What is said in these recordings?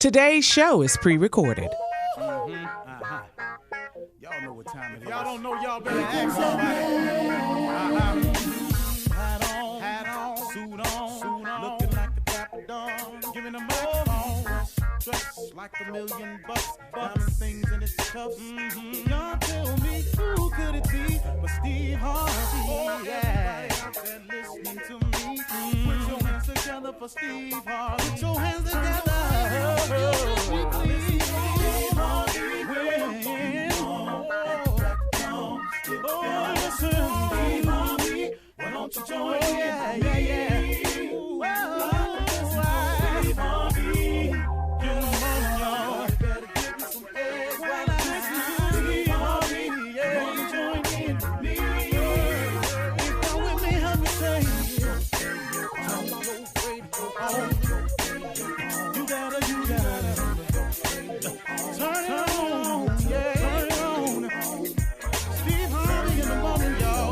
Today's show is pre-recorded. Y'all know what time it is. Y'all don't know, y'all better ask somebody. Hat on, suit on, looking like a dapper dog, giving them microphone, dressed like $1,000,000, diamond things in its cuffs. Y'all tell me who could it be but Steve Harvey? Oh, yeah. Everybody out there listening to me, put your hands together for Steve Harvey. Put your hands together. Why don't you join me? Yeah. Ooh, Steve Harvey. Get them on, y'all. Better give me some eggs while I listen to Steve Harvey. Yeah, come on, join in with me. If you're with me, help me say, turn your radio on. You gotta turn it on. Yeah, turn it on. Steve Harvey in the morning, y'all.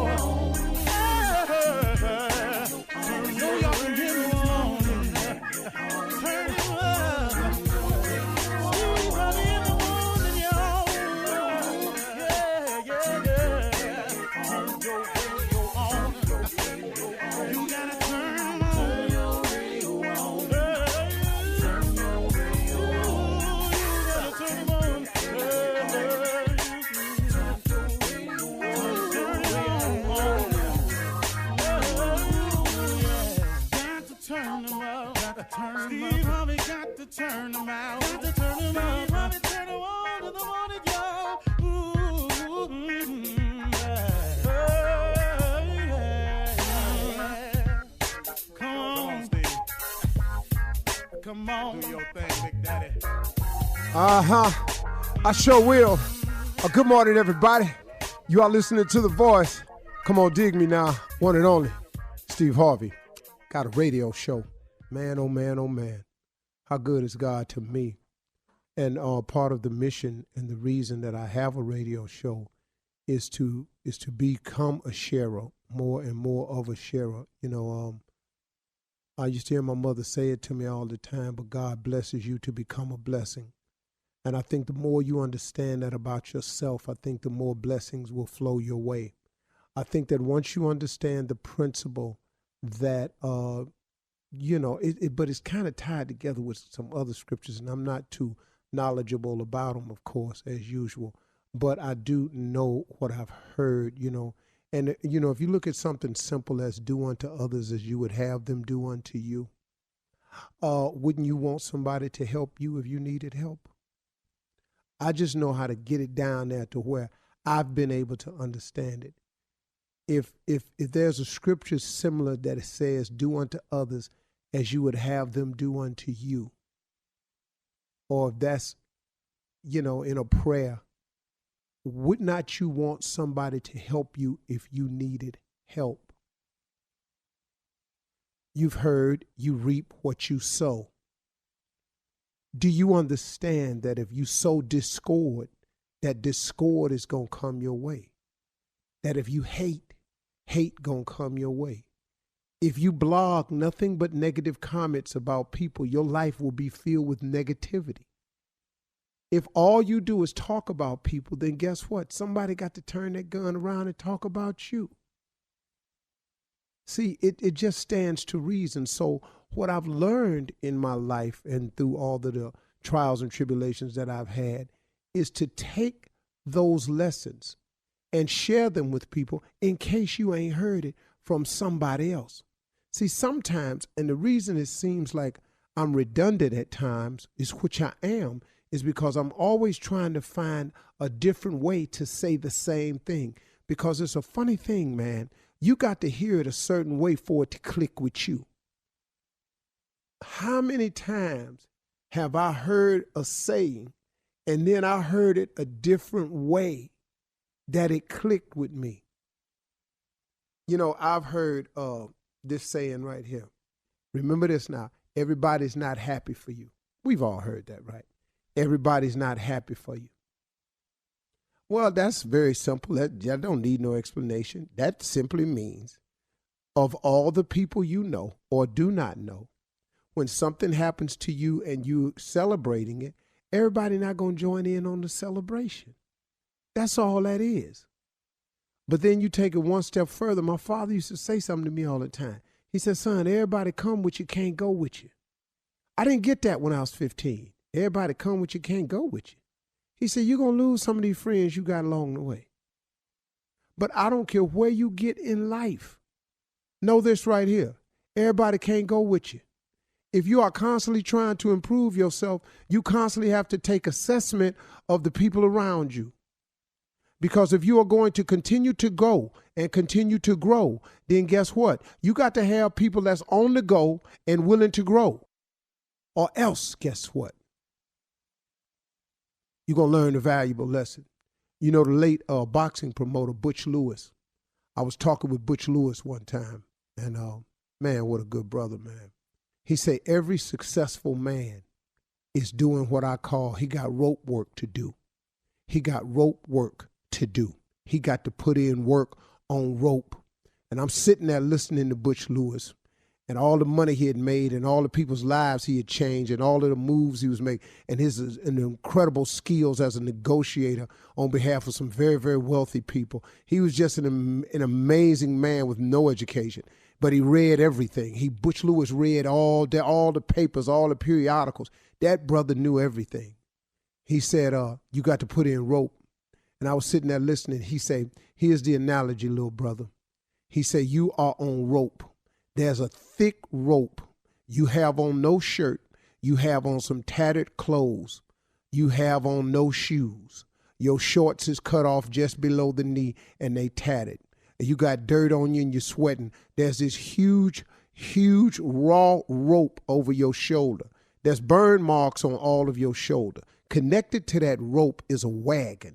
Steve Harvey got to turn them out. Got to turn them out. Harvey turn them on to the morning, y'all. Come on, Steve. Come on. Do your thing, Big Daddy. I sure will. Good morning, everybody. You are listening to The Voice. Come on, dig me now. One and only, Steve Harvey. Got a radio show. Man, oh man, oh man. How good is God to me? And part of the mission and the reason that I have a radio show is to become a sharer, more and more of a sharer. You know, I used to hear my mother say it to me all the time, but God blesses you to become a blessing. And I think the more you understand that about yourself, I think the more blessings will flow your way. I think that once you understand the principle that, but it's kind of tied together with some other scriptures, and I'm not too knowledgeable about them, of course, as usual. But I do know what I've heard, And, if you look at something simple as do unto others as you would have them do unto you, wouldn't you want somebody to help you if you needed help? I just know how to get it down there to where I've been able to understand it. If there's a scripture similar that it says, do unto others as you would have them do unto you, or if that's, in a prayer, would not you want somebody to help you if you needed help? You've heard you reap what you sow. Do you understand that if you sow discord, that discord is going to come your way? That if you hate going to come your way? If you blog nothing but negative comments about people, your life will be filled with negativity. If all you do is talk about people, then guess what? Somebody got to turn that gun around and talk about you. See, it just stands to reason. So what I've learned in my life and through all the trials and tribulations that I've had is to take those lessons and share them with people in case you ain't heard it from somebody else. See, sometimes, and the reason it seems like I'm redundant at times, is which I am, is because I'm always trying to find a different way to say the same thing. Because it's a funny thing, man. You got to hear it a certain way for it to click with you. How many times have I heard a saying and then I heard it a different way that it clicked with me? I've heard this saying right here. Remember this now. Everybody's not happy for you. We've all heard that, right? Everybody's not happy for you. Well, that's very simple. That don't need no explanation. That simply means of all the people you know or do not know, when something happens to you and you celebrating it, everybody not going to join in on the celebration. That's all that is. But then you take it one step further. My father used to say something to me all the time. He said, son, everybody come with you, can't go with you. I didn't get that when I was 15. Everybody come with you, can't go with you. He said, you're going to lose some of these friends you got along the way. But I don't care where you get in life. Know this right here. Everybody can't go with you. If you are constantly trying to improve yourself, you constantly have to take assessment of the people around you. Because if you are going to continue to go and continue to grow, then guess what? You got to have people that's on the go and willing to grow. Or else, guess what? You're going to learn a valuable lesson. You know, the late boxing promoter, Butch Lewis. I was talking with Butch Lewis one time, and man, what a good brother, man. He said every successful man is doing what I call, he got rope work to do. He got rope work to do. He got to put in work on rope. And I'm sitting there listening to Butch Lewis and all the money he had made and all the people's lives he had changed and all of the moves he was making and his incredible skills as a negotiator on behalf of some very, very wealthy people. He was just an amazing man with no education, but he read everything. Butch Lewis read all the papers, all the periodicals. That brother knew everything. He said, you got to put in rope. And I was sitting there listening. He said, here's the analogy, little brother. He said, you are on rope. There's a thick rope. You have on no shirt. You have on some tattered clothes. You have on no shoes. Your shorts is cut off just below the knee and they tattered. You got dirt on you and you're sweating. There's this huge, huge raw rope over your shoulder. There's burn marks on all of your shoulder. Connected to that rope is a wagon.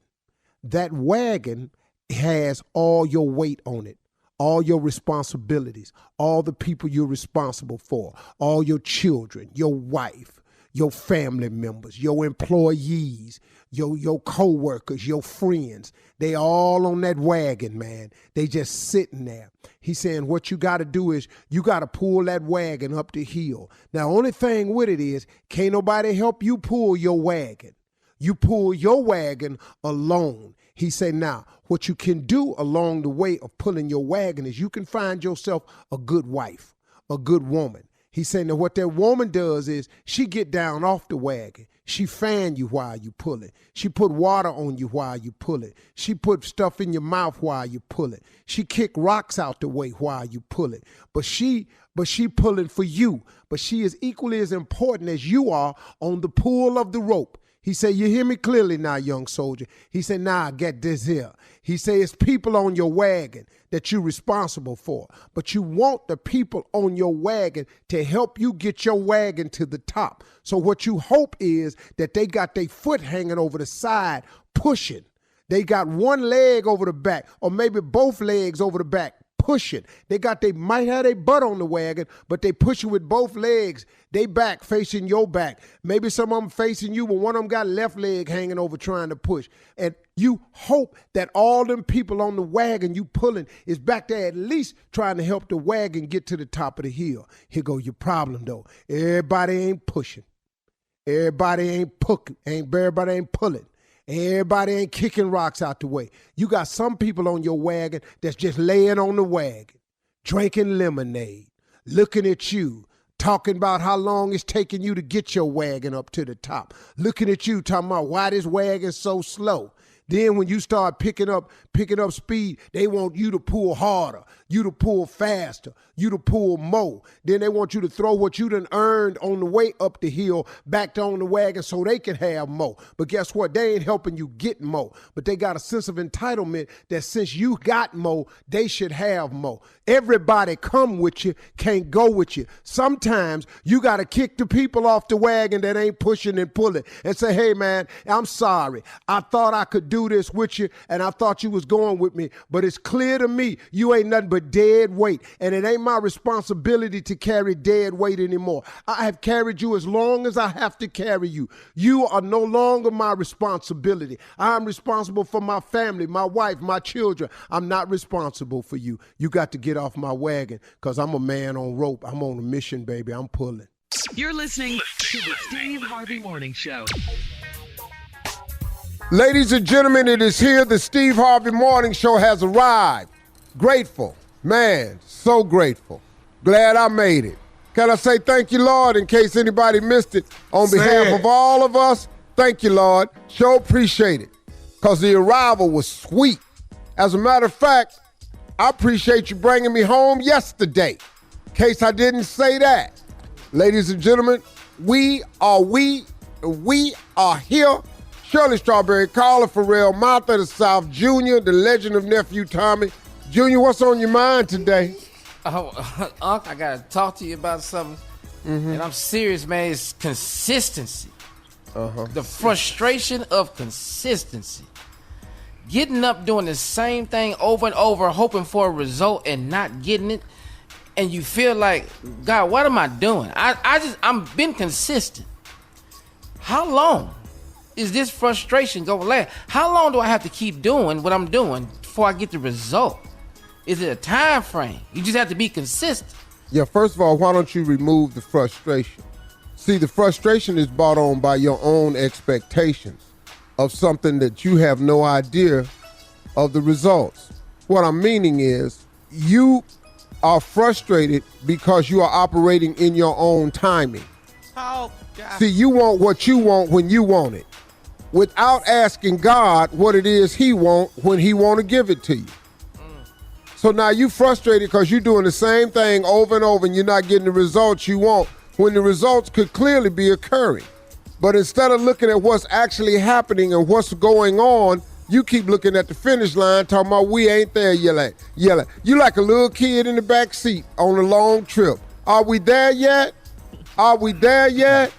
That wagon has all your weight on it, all your responsibilities, all the people you're responsible for, all your children, your wife, your family members, your employees, your co-workers, your friends. They all on that wagon, man. They just sitting there. He's saying what you got to do is you got to pull that wagon up the hill. Now, only thing with it is can't nobody help you pull your wagon. You pull your wagon alone. He said, now, what you can do along the way of pulling your wagon is you can find yourself a good wife, a good woman. He said, now what that woman does is she get down off the wagon. She fan you while you pull it. She put water on you while you pull it. She put stuff in your mouth while you pull it. She kick rocks out the way while you pull it. But she pulling for you. But she is equally as important as you are on the pull of the rope. He said, you hear me clearly now, young soldier. He said, nah, get this here. He said, it's people on your wagon that you're responsible for. But you want the people on your wagon to help you get your wagon to the top. So what you hope is that they got their foot hanging over the side, pushing. They got one leg over the back, or maybe both legs over the back, pushing. They might have their butt on the wagon, but they push it with both legs. They back facing your back. Maybe some of them facing you, but one of them got left leg hanging over trying to push. And you hope that all them people on the wagon you pulling is back there at least trying to help the wagon get to the top of the hill. Here go your problem though. Everybody ain't pushing. Everybody ain't pulling. Everybody ain't kicking rocks out the way. You got some people on your wagon that's just laying on the wagon, drinking lemonade, looking at you, talking about how long it's taking you to get your wagon up to the top, looking at you, talking about why this wagon's so slow. Then when you start picking up speed, they want you to pull harder, you to pull faster, you to pull more. Then they want you to throw what you done earned on the way up the hill back on the wagon so they can have more. But guess what? They ain't helping you get more. But they got a sense of entitlement that since you got more, they should have more. Everybody come with you, can't go with you. Sometimes you got to kick the people off the wagon that ain't pushing and pulling and say, hey, man, I'm sorry. I thought I could do this with you, and I thought you was going with me, but it's clear to me you ain't nothing but dead weight, and it ain't my responsibility to carry dead weight anymore. I have carried you as long as I have to carry you. You are no longer my responsibility. I'm responsible for my family, my wife, my children. I'm not responsible for you. You got to get off my wagon because I'm a man on rope. I'm on a mission, baby. I'm pulling. You're listening to the Steve Harvey Morning Show. Ladies and gentlemen, it is here. The Steve Harvey Morning Show has arrived. Grateful. Man, so grateful. Glad I made it. Can I say thank you, Lord, in case anybody missed it? On behalf of all of us, thank you, Lord. Sure appreciate it. Because the arrival was sweet. As a matter of fact, I appreciate you bringing me home yesterday. In case I didn't say that. Ladies and gentlemen, we are here. Shirley Strawberry, Carla Farrell, Martha the South, Junior, the legend of Nephew Tommy. Junior, what's on your mind today? Oh, Unc, I got to talk to you about something. And I'm serious, man. It's consistency. The frustration of consistency. Getting up doing the same thing over and over, hoping for a result and not getting it. And you feel like, God, what am I doing? I'm been consistent. How long is this frustration going to last? How long do I have to keep doing what I'm doing before I get the result? Is it a time frame? You just have to be consistent. Yeah, first of all, why don't you remove the frustration? See, the frustration is brought on by your own expectations of something that you have no idea of the results. What I'm meaning is you are frustrated because you are operating in your own timing. Oh, God. See, you want what you want when you want it, without asking God what it is he wants when he want to give it to you. So now you frustrated because you're doing the same thing over and over and you're not getting the results you want when the results could clearly be occurring. But instead of looking at what's actually happening and what's going on, you keep looking at the finish line, talking about we ain't there yet. You like a little kid in the back seat on a long trip. Are we there yet? Are we there yet?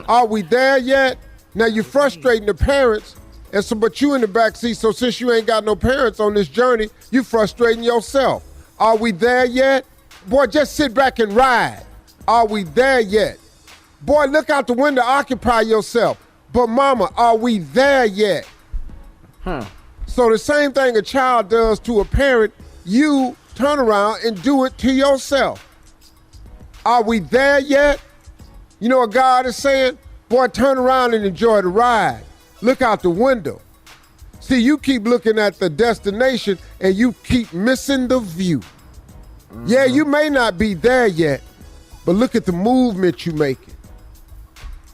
Are we there yet? Now you're frustrating the parents, and so but you in the back seat. So since you ain't got no parents on this journey, you frustrating yourself. Are we there yet? Boy, just sit back and ride. Are we there yet? Boy, look out the window, occupy yourself. But mama, are we there yet? So the same thing a child does to a parent, you turn around and do it to yourself. Are we there yet? You know what God is saying? Boy, turn around and enjoy the ride. Look out the window. See, you keep looking at the destination and you keep missing the view. Yeah, you may not be there yet, but look at the movement you're making.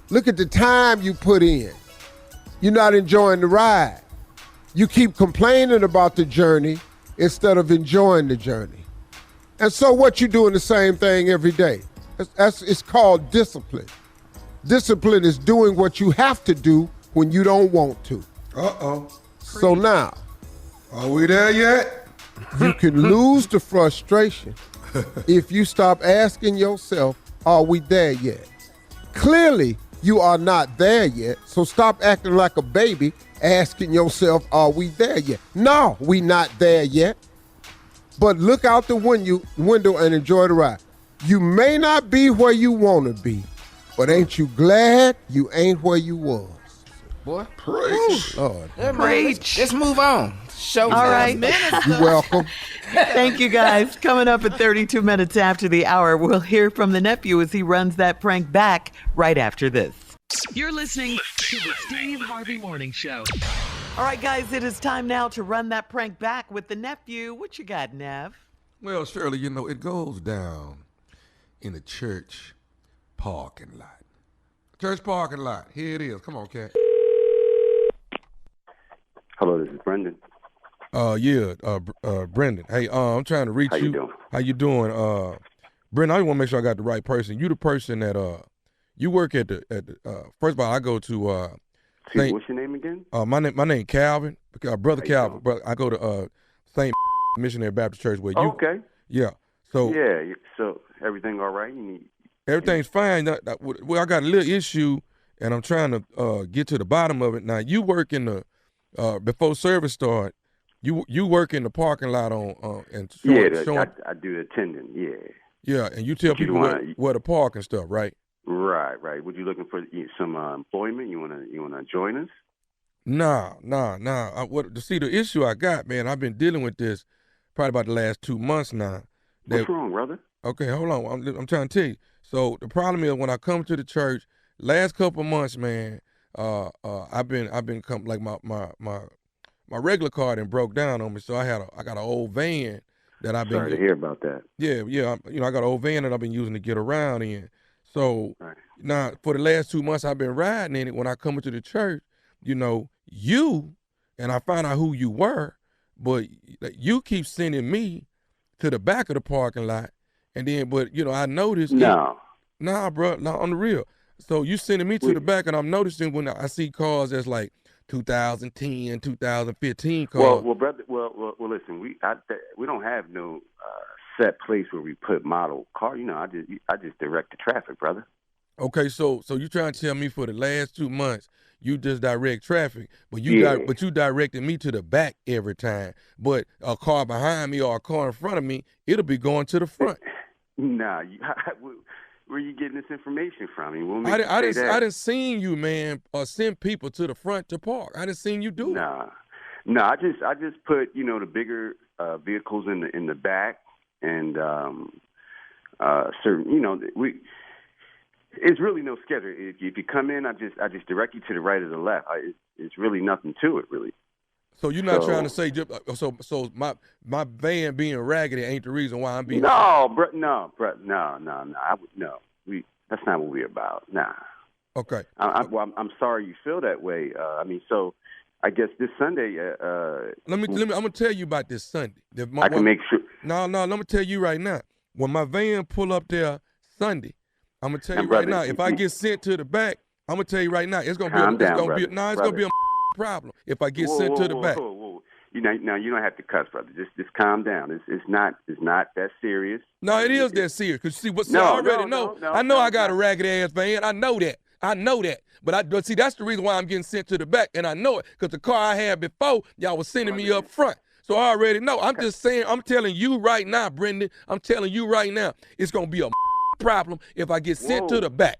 Look at the time you put in. You're not enjoying the ride. You keep complaining about the journey instead of enjoying the journey. And so what you doing the same thing every day. It's called discipline. Discipline is doing what you have to do when you don't want to. So now, are we there yet? You can lose the frustration if you stop asking yourself, are we there yet? Clearly, you are not there yet, so stop acting like a baby asking yourself, are we there yet? No, we not there yet. But look out the window and enjoy the ride. You may not be where you want to be, but ain't you glad you ain't where you was? Boy. Preach. Lord. Preach. Let's move on. Show All right. You're welcome. Thank you, guys. Coming up at 32 minutes after the hour, we'll hear from the nephew as he runs that prank back right after this. You're listening to the Steve Harvey Morning Show. All right, guys, it is time now to run that prank back with the nephew. What you got, Nev? Well, Shirley, you know, it goes down in a church parking lot. Church parking lot. Here it is. Come on, Cat. Hello, this is Brendan. Brendan. Hey, I'm trying to reach you. How you doing? How you doing? Brendan, I want to make sure I got the right person. You the person that you work at the first of all, I go to what's your name again? My name Calvin, brother Calvin. But I go to St. Missionary Baptist Church where you. Okay. Yeah. So. Yeah. So everything all right? Everything's fine. Well, I got a little issue, and I'm trying to get to the bottom of it. Now, you work in the before service start. You work in the parking lot and showing, I do the attending. Yeah. Yeah, and you tell people where to park and stuff, right? Right. Would you looking for some employment? You wanna join us? Nah. See, the issue I got, man, I've been dealing with this probably about the last 2 months now. What's wrong, brother? Okay, hold on. I'm trying to tell you. So the problem is when I come to the church, last couple of months, man, I've been like my regular car done broke down on me. So I got an old van that I've been. Sorry to hear about that. Yeah. I got an old van that I've been using to get around in. So now for the last 2 months I've been riding in it. When I come into the church, and I found out who you were, but you keep sending me to the back of the parking lot, and then, but I noticed. Nah, bro, not on the real. So you sending me to the back, and I'm noticing when I see cars that's like 2010, 2015 cars. Well, brother. Well, listen. We don't have no set place where we put model car. I just direct the traffic, brother. Okay, so you trying to tell me for the last 2 months you just direct traffic, but you directed me to the back every time. But a car behind me or a car in front of me, it'll be going to the front. Nah, where are you getting this information from? I didn't seen you, man, send people to the front to park. I didn't seen you do it. No, I just put the bigger vehicles in the back, and certain it's really no schedule. If you come in, I just direct you to the right or the left. It's really nothing to it, really. So you're not trying to say so my van being raggedy ain't the reason why I'm being. No, bro, no. That's not what we're about. Nah. Okay. I'm sorry you feel that way. So I guess this Sunday. Let me. I'm gonna tell you about this Sunday. I can make sure. No. Let me tell you right now. When my van pull up there Sunday, I'm gonna tell you brother, right now. If I get sent to the back, I'm gonna tell you right now. It's gonna be. It's gonna be a problem if I get sent to the back. Whoa. Now you don't have to cuss, brother. Just calm down. It's not that serious. No, it is that serious. Cause I already know. I know I got a ragged ass van. I know that. But see, that's the reason why I'm getting sent to the back, and I know it because the car I had before, y'all was sending me up front. So I already know. I'm just saying. I'm telling you right now, Brendan. I'm telling you right now. It's gonna be a problem if I get sent to the back.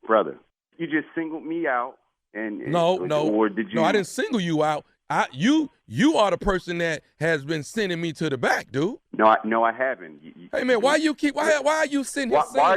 Brother, you just singled me out. No. Or did you? No, I didn't single you out. You are the person that has been sending me to the back, dude. No, I haven't. Hey man, why are you sending him? Why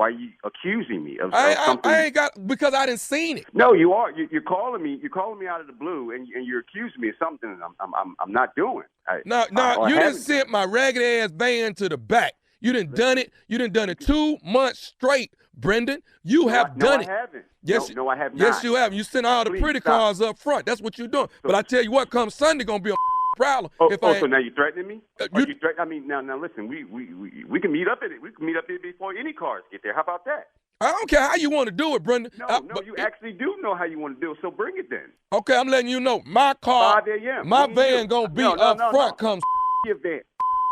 are you accusing me of something? I ain't got because I didn't seen it. No, you are. You're calling me. You're calling me out of the blue, and you're accusing me of something I'm not doing. No, you didn't send my ragged ass van to the back. You done done it. You done done it 2 months straight, Brendan. You have done it. No, I haven't. Yes, no, I have not. Yes, you have. You sent all the pretty cars up front. That's what you're doing. But I tell you what, come Sunday, gonna be a problem. So now you're threatening me? Now listen, we can meet up at it. We can meet up there before any cars get there. How about that? I don't care how you want to do it, Brendan. No, you actually do know how you want to do it, so bring it then. Okay, I'm letting you know. My car, 5 a.m. my van gonna be up front. Come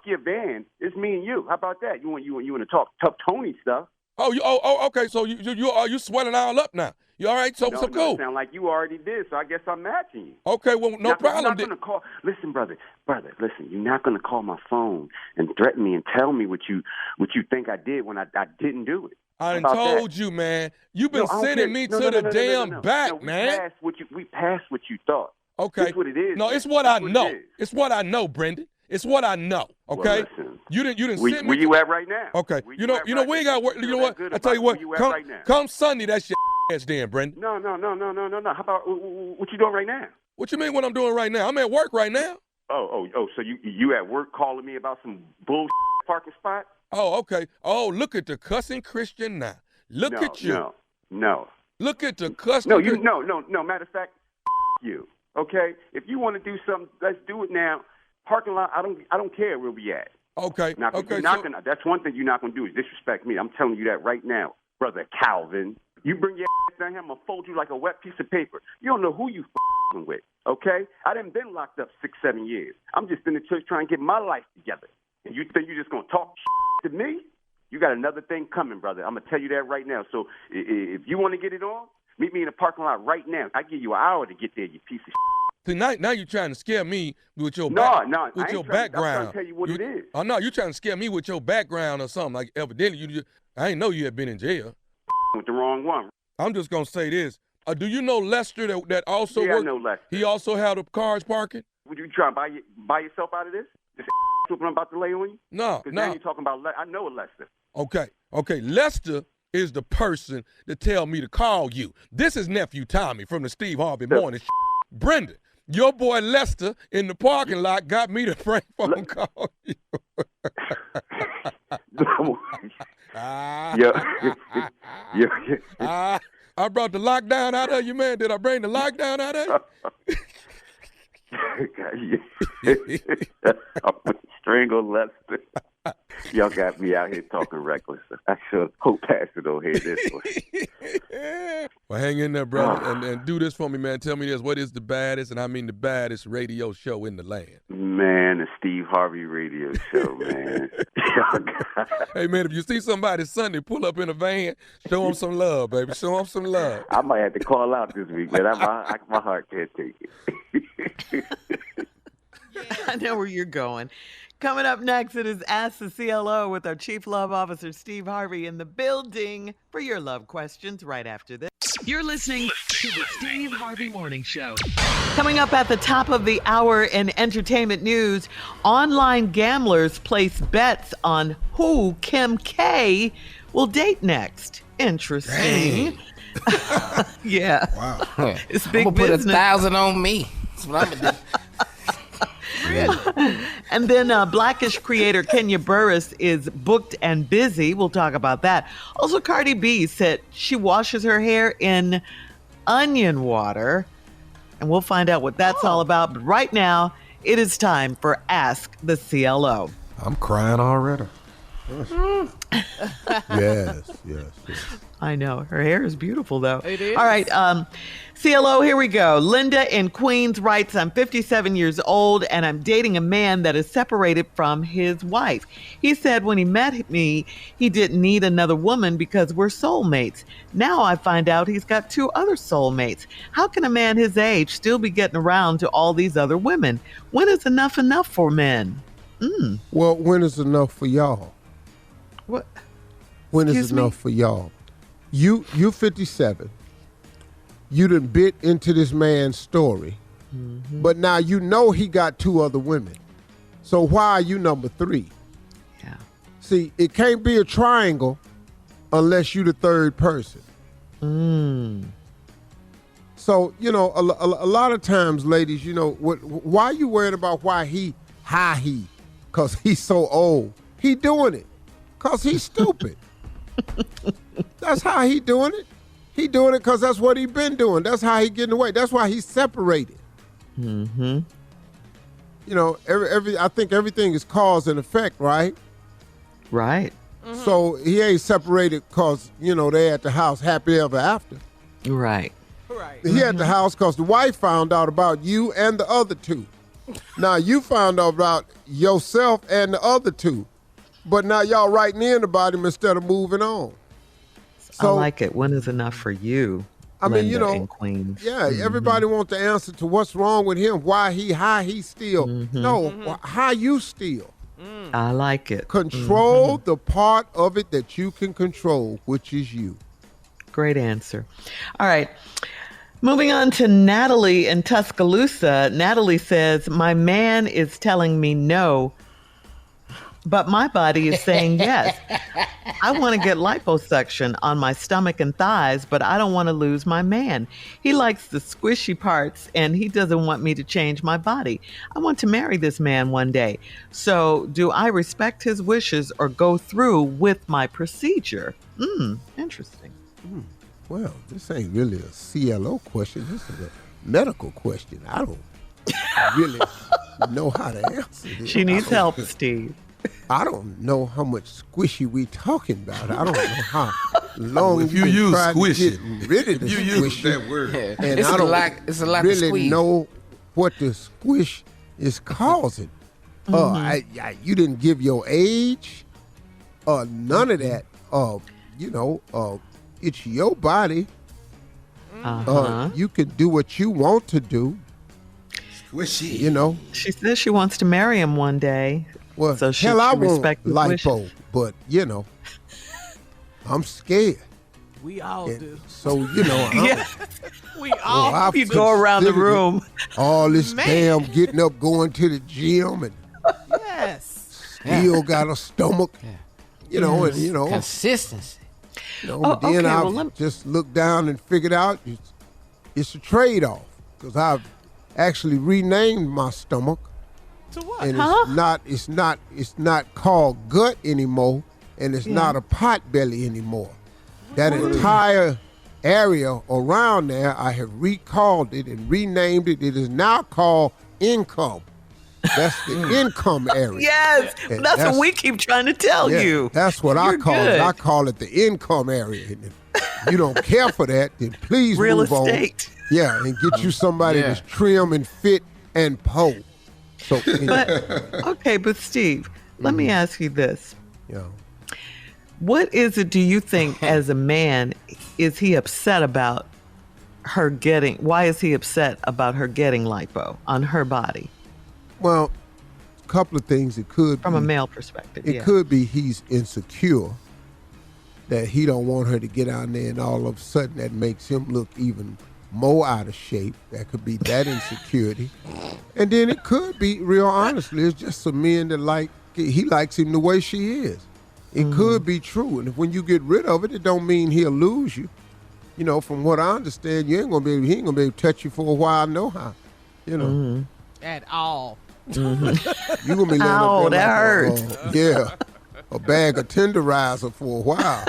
your van. It's me and you. How about that? You want to talk tough Tony stuff? Okay. So you swelling all up now. You all right? So cool. Sound like you already did. So I guess I'm matching you. Okay. Well, no problem. You're not gonna call. Listen, brother. Listen. You're not gonna call my phone and threaten me and tell me what you think I did when I didn't do it. I done told you, man. You've been sending me to the damn back, man. We passed what you thought. Okay. That's what it is. No, it's what I know. It's what I know, Brendan. It's what I know. Okay. Well, listen, you didn't send me. Where you at right now? Okay. You know we ain't got work. You know what? I tell you what. Come Sunday, that's your ass then, Brendan. No. How about what you doing right now? What you mean what I'm doing right now? I'm at work right now. Oh. So you at work calling me about some bullshit parking spot? Oh, okay. Oh, look at the cussing Christian now. Look at you. No. Look at the cussing. No. Matter of fact, you. Okay. If you want to do something, let's do it now. Parking lot. I don't care where we at. Okay. That's one thing you're not gonna do is disrespect me. I'm telling you that right now, brother Calvin. You bring your ass down here, I'm gonna fold you like a wet piece of paper. You don't know who you f***ing with. Okay. I done been locked up 6-7 years. I'm just in the church trying to get my life together. And you think you're just gonna talk to me? You got another thing coming, brother. I'm gonna tell you that right now. So if you want to get it on, meet me in the parking lot right now. I give you an hour to get there, you piece of shit. See, now you're trying to scare me with your background. I'm trying to tell you what it is. Oh no, you're trying to scare me with your background or something. Like evidently I didn't know you had been in jail. With the wrong one. I'm just gonna say this. Do you know Lester that also worked? Yeah, I know Lester. He also had the cars parking. Would you try and buy yourself out of this? This what I'm about to lay on you? No. Because now you're talking about. I know a Lester. Okay. Okay, Lester is the person to tell me to call you. This is nephew Tommy from the Steve Harvey Morning Show. Brenda, your boy Lester in the parking lot got me to prank phone call you. I brought the lockdown out of you, man. Did I bring the lockdown out of you? I'm gonna strangle Lester. Y'all got me out here talking reckless. I should hope Pastor don't hear this one. Well, hang in there, brother, and do this for me, man. Tell me this. What is the baddest, and I mean the baddest radio show in the land? Man, the Steve Harvey radio show, man. Hey, man, if you see somebody Sunday pull up in a van, show them some love, baby. Show them some love. I might have to call out this week, man. My heart can't take it. I know where you're going. Coming up next, it is Ask the CLO with our Chief Love Officer, Steve Harvey, in the building for your love questions right after this. You're listening to the Steve Harvey Morning Show. Coming up at the top of the hour in entertainment news, online gamblers place bets on who Kim K will date next. Interesting. Yeah. Wow. It's big I'm gonna business. put 1,000 on me. That's what I'm gonna do. And then Blackish creator Kenya Burris is booked and busy. We'll talk about that. Also, Cardi B said she washes her hair in onion water. And we'll find out what that's all about. But right now, it is time for Ask the CLO. I'm crying already. Yes. I know. Her hair is beautiful, though. It is. All right. CLO, here we go. Linda in Queens writes, I'm 57 years old, and I'm dating a man that is separated from his wife. He said when he met me, he didn't need another woman because we're soulmates. Now I find out he's got 2 other soulmates. How can a man his age still be getting around to all these other women? When is enough for men? Well, when is enough for y'all? What? When is Excuse me? enough for y'all? You 57. You done bit into this man's story, but now you know he got 2 other women. So why are you number 3? Yeah. See, it can't be a triangle unless you the third person. So, you know, a lot of times, ladies, you know, why are you worried about why he? Because he's so old. He doing it because he's stupid. That's how he doing it. He doing it because that's what he been doing. That's how he getting away. That's why he's separated. You know, I think everything is cause and effect, right? Right. So he ain't separated because, you know, they at the house happy ever after. Right. He at the house because the wife found out about you and the other 2. Now you found out about yourself and the other 2. But now y'all writing in about him instead of moving on. So, I like it. When is enough for you? I mean, you Linda know, in Queens. yeah, everybody wants the answer to what's wrong with him, how he steal. No, how you steal. I like it. Control the part of it that you can control, which is you. Great answer. All right. Moving on to Natalie in Tuscaloosa. Natalie says, my man is telling me no, but my body is saying yes. I want to get liposuction on my stomach and thighs, but I don't want to lose my man. He likes the squishy parts, and he doesn't want me to change my body. I want to marry this man one day. So do I respect his wishes or go through with my procedure? Interesting. Well, this ain't really a CLO question. This is a medical question. I don't really know how to answer this. She needs help, Steve. I don't know how much squishy we talking about. I don't know how long If you been use trying to squishy, get rid of the you squishy. use that word. And It's I a don't lot- it's a lot to really squeeze. know what the squish is causing. You didn't give your age, none of that. It's your body. You can do what you want to do. Squishy. You know. She says she wants to marry him one day. Well, So she hell, I should want respect his lipo, wishes. but you know, I'm scared. We all do. So you know, We all. I've You go around the considered room. all this Man. damn getting up, going to the gym, and Yes. still got a stomach. Consistency. But then I just looked down and figured out it's a trade-off because I've actually renamed my stomach. To what? And it's not called gut anymore, and it's not a pot belly anymore. That entire area around there, I have recalled it and renamed it. It is now called income. That's the income area. Yes, that's what we keep trying to tell you. That's what I call it. I call it the income area. And if you don't care for that, then please Real move estate. on. Yeah, and get you somebody that's trim and fit and pole. So, but Steve, let me ask you this. Yeah. What is it, do you think, as a man, is he upset about her getting, why is he upset about her getting lipo on her body? Well, a couple of things. It could From a male perspective, It could be he's insecure, that he don't want her to get out there, and all of a sudden that makes him look even more out of shape. That could be that insecurity. And then it could be, real honestly, it's just some men that he likes him the way she is. It could be true. And if when you get rid of it, it don't mean he'll lose you. From what I understand, he ain't gonna be able to touch you for a while, no how. At all. You're gonna be laying Ow, up there that hurts. A bag of tenderizer for a while.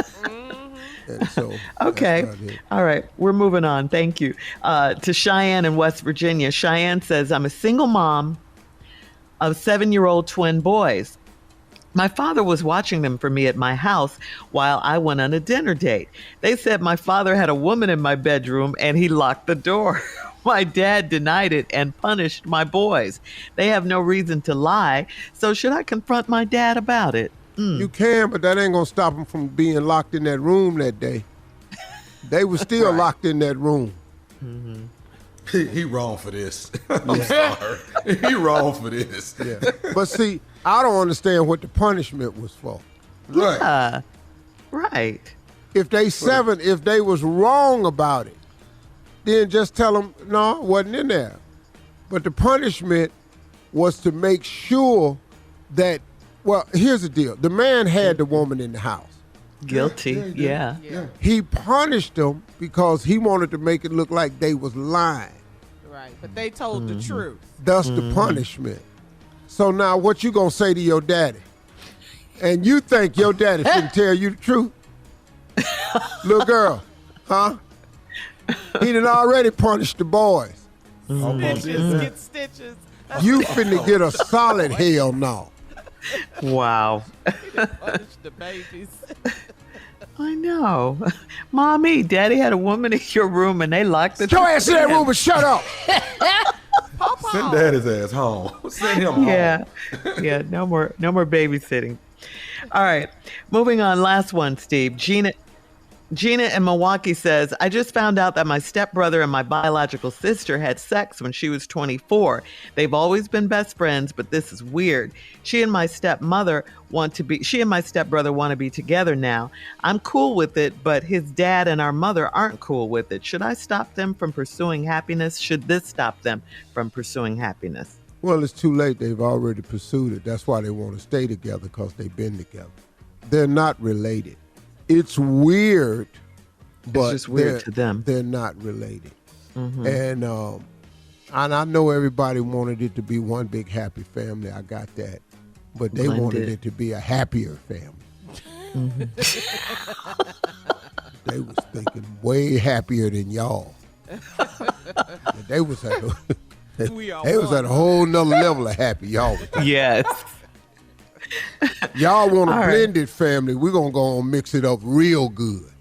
And so, okay. All right. We're moving on. Thank you. To Cheyenne in West Virginia. Cheyenne says, I'm a single mom of 7-year-old twin boys. My father was watching them for me at my house while I went on a dinner date. They said my father had a woman in my bedroom and he locked the door. My dad denied it and punished my boys. They have no reason to lie. So should I confront my dad about it? You can, but that ain't gonna stop them from being locked in that room that day. They were still locked in that room. He wrong for this. I'm sorry. He wrong for this. Yeah. But see, I don't understand what the punishment was for. Right. Right. If they was wrong about it, then just tell them, no, it wasn't in there. But the punishment was to make sure that, well, here's the deal. The man had the woman in the house. Guilty, yeah. He punished them because he wanted to make it look like they was lying. Right, but they told the truth. That's the punishment. So now what you gonna say to your daddy? And you think your daddy shouldn't tell you the truth? Little girl, huh? He done already punished the boys. Stitches, get stitches. You finna get a solid hell no. Wow. Punish the babies. I know. Mommy, Daddy had a woman in your room and they locked the door. Your ass in that room and shut up. Send daddy's ass home. Send him home. Yeah, no more babysitting. All right, moving on. Last one, Steve. Gina in Milwaukee says, I just found out that my stepbrother and my biological sister had sex when she was 24. They've always been best friends, but this is weird. She and my stepbrother want to be together now. I'm cool with it, but his dad and our mother aren't cool with it. Should I stop them from pursuing happiness? Should this stop them from pursuing happiness? Well, it's too late. They've already pursued it. That's why they want to stay together, because they've been together. They're not related. It's weird, but it's just weird to them. They're not related. And I know everybody wanted it to be one big happy family. I got that. But they wanted it to be a happier family. They was thinking way happier than y'all. They was at a whole nother level of happy, y'all. Yes. Y'all want a blended family. We're going to go and mix it up real good.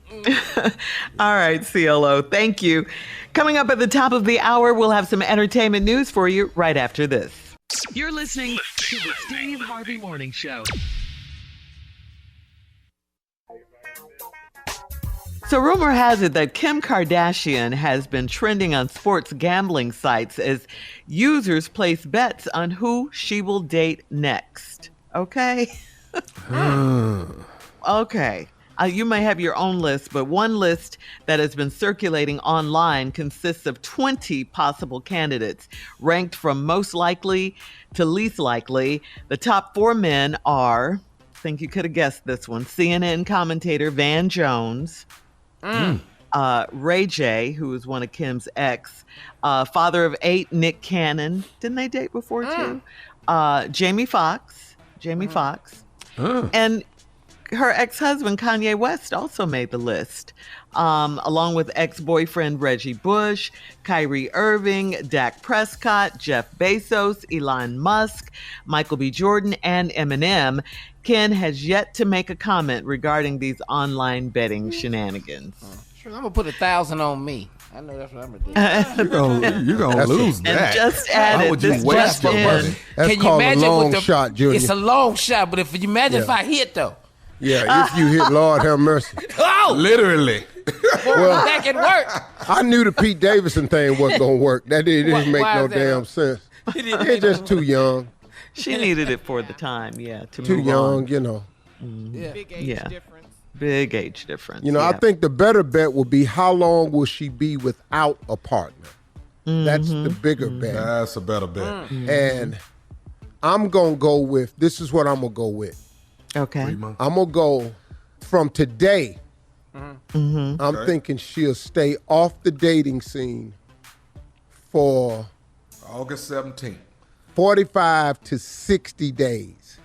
All right, CLO. Thank you. Coming up at the top of the hour, we'll have some entertainment news for you right after this. You're listening to the Steve Harvey Morning Show. So rumor has it that Kim Kardashian has been trending on sports gambling sites as users place bets on who she will date next. Okay? Okay. You may have your own list, but one list that has been circulating online consists of 20 possible candidates, ranked from most likely to least likely. The top 4 men are think you could have guessed this one. CNN commentator Van Jones, Ray J, who was one of Kim's ex, father of 8, Nick Cannon. Didn't they date before too? Jamie Foxx, and her ex-husband Kanye West also made the list, along with ex-boyfriend Reggie Bush, Kyrie Irving, Dak Prescott, Jeff Bezos, Elon Musk, Michael B. Jordan, and Eminem. Ken has yet to make a comment regarding these online betting shenanigans. Sure, I'm gonna put 1,000 on me. I know that's what I'm gonna do. You're gonna lose that. And just added, Why would you this waste just in. money? That's Can you called a imagine long with the shot, Junior. It's a long shot, but if you imagine if I hit though. Yeah, if you hit, Lord have mercy. Oh, Literally. well, that can work. I knew the Pete Davidson thing wasn't going to work. That didn't make why no is that? damn sense. It's just too young. She needed it for the time, to Too move young, on. you know. Yeah. Big age Yeah. difference. Big age difference. You know, I think the better bet will be how long will she be without a partner? That's the bigger bet. That's a better bet. And I'm going to go with, this is what I'm going to go with. Okay. 3 months. I'm going to go from today. I'm thinking she'll stay off the dating scene for August 17th. 45 to 60 days.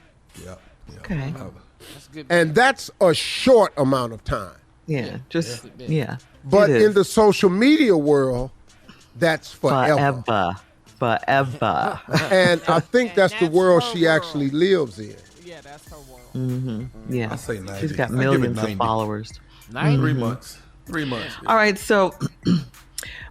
Yep. Okay. That's good. And that's a short amount of time. Yeah. Just, Yeah. But It in is. the social media world, that's forever. Forever. And I think that's the that's world her she world. actually lives in. Yeah, that's her world. Yeah. I say 90. She's got I give it millions of 90. followers. 3 months. 3 months. All right, so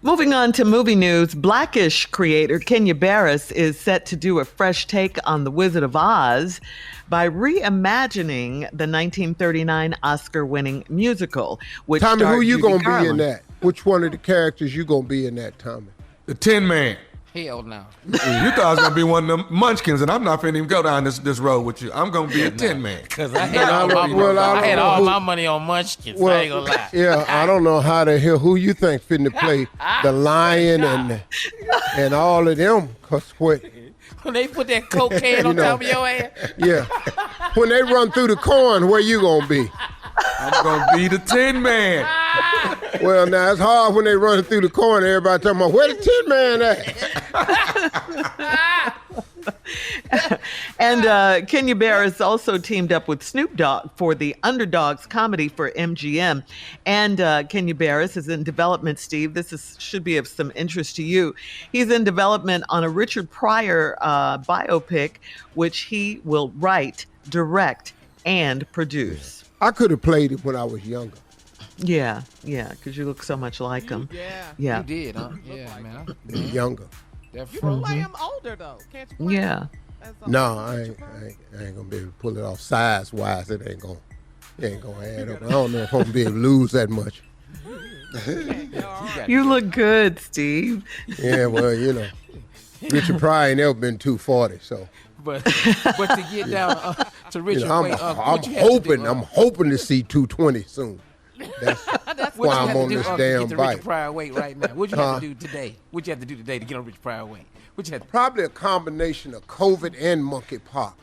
moving on to movie news, Blackish creator Kenya Barris is set to do a fresh take on The Wizard of Oz by reimagining the 1939 Oscar-winning musical, which Tommy, who starred you Judy going to be in Garland. that? Which one of the characters you going to be in that, Tommy? The Tin Man. Hell no. You thought I was gonna be one of them munchkins, and I'm not finna even go down this road with you. I'm gonna be a Tin Man. Cause I had all my, Well, I I had don't all know my money on Munchkins. I ain't gonna lie. Yeah, I don't know how the hell, who you think finna play the lion and all of them. Cause what, When they put that cocaine on top of your ass. yeah, when they run through the corn, where you gonna be? I'm gonna be the Tin Man. Well, now it's hard when they run through the corn. Everybody talking about where the Tin Man at? And Kenya Barris also teamed up with Snoop Dogg for the Underdogs comedy for MGM. And Kenya Barris is in development, Steve. Should be of some interest to you. He's in development on a Richard Pryor biopic, which he will write, direct, and produce. I could have played it when I was younger. Yeah, because you look so much like him. Yeah. Yeah. You did, huh? Yeah, man. Younger. That You can play him older though. Can't you play Yeah. him as a No, I Richard ain't Pryor? gonna be able to pull it off size wise. It ain't gonna add up. I don't know if I'm gonna be able to lose that much. You look good, Steve. Yeah, well, you know, Richard Pryor ain't never been 240, so But to get down to you Richard, know, wait, I'm what you had to hoping do, I'm hoping to see 220 soon. That's what why you I'm have to on do, this to damn get to bike. Richard Pryor weight right now. What you have to do today? What you have to do today to get on Richard Pryor weight? What you have to Probably a combination of COVID and monkeypox.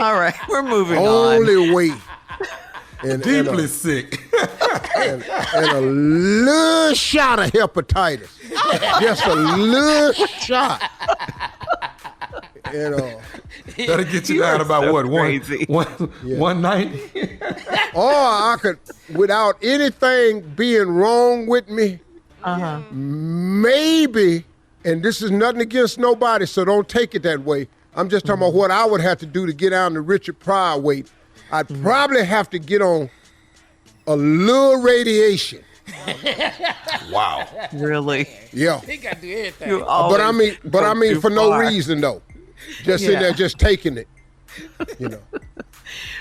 All right, we're moving on. Only way. And Deeply sick. and a little shot of hepatitis. Just a little shot. You know. That'll get you You down are about so what? crazy. 190? Or I could, without anything being wrong with me, maybe, and this is nothing against nobody, so don't take it that way. I'm just talking about what I would have to do to get down to Richard Pryor weight. I'd probably have to get on a little radiation. Wow. Really? Yeah. He got to do everything. You But always I mean go for too no far. reason though. Just in Yeah. there, just taking it. You know.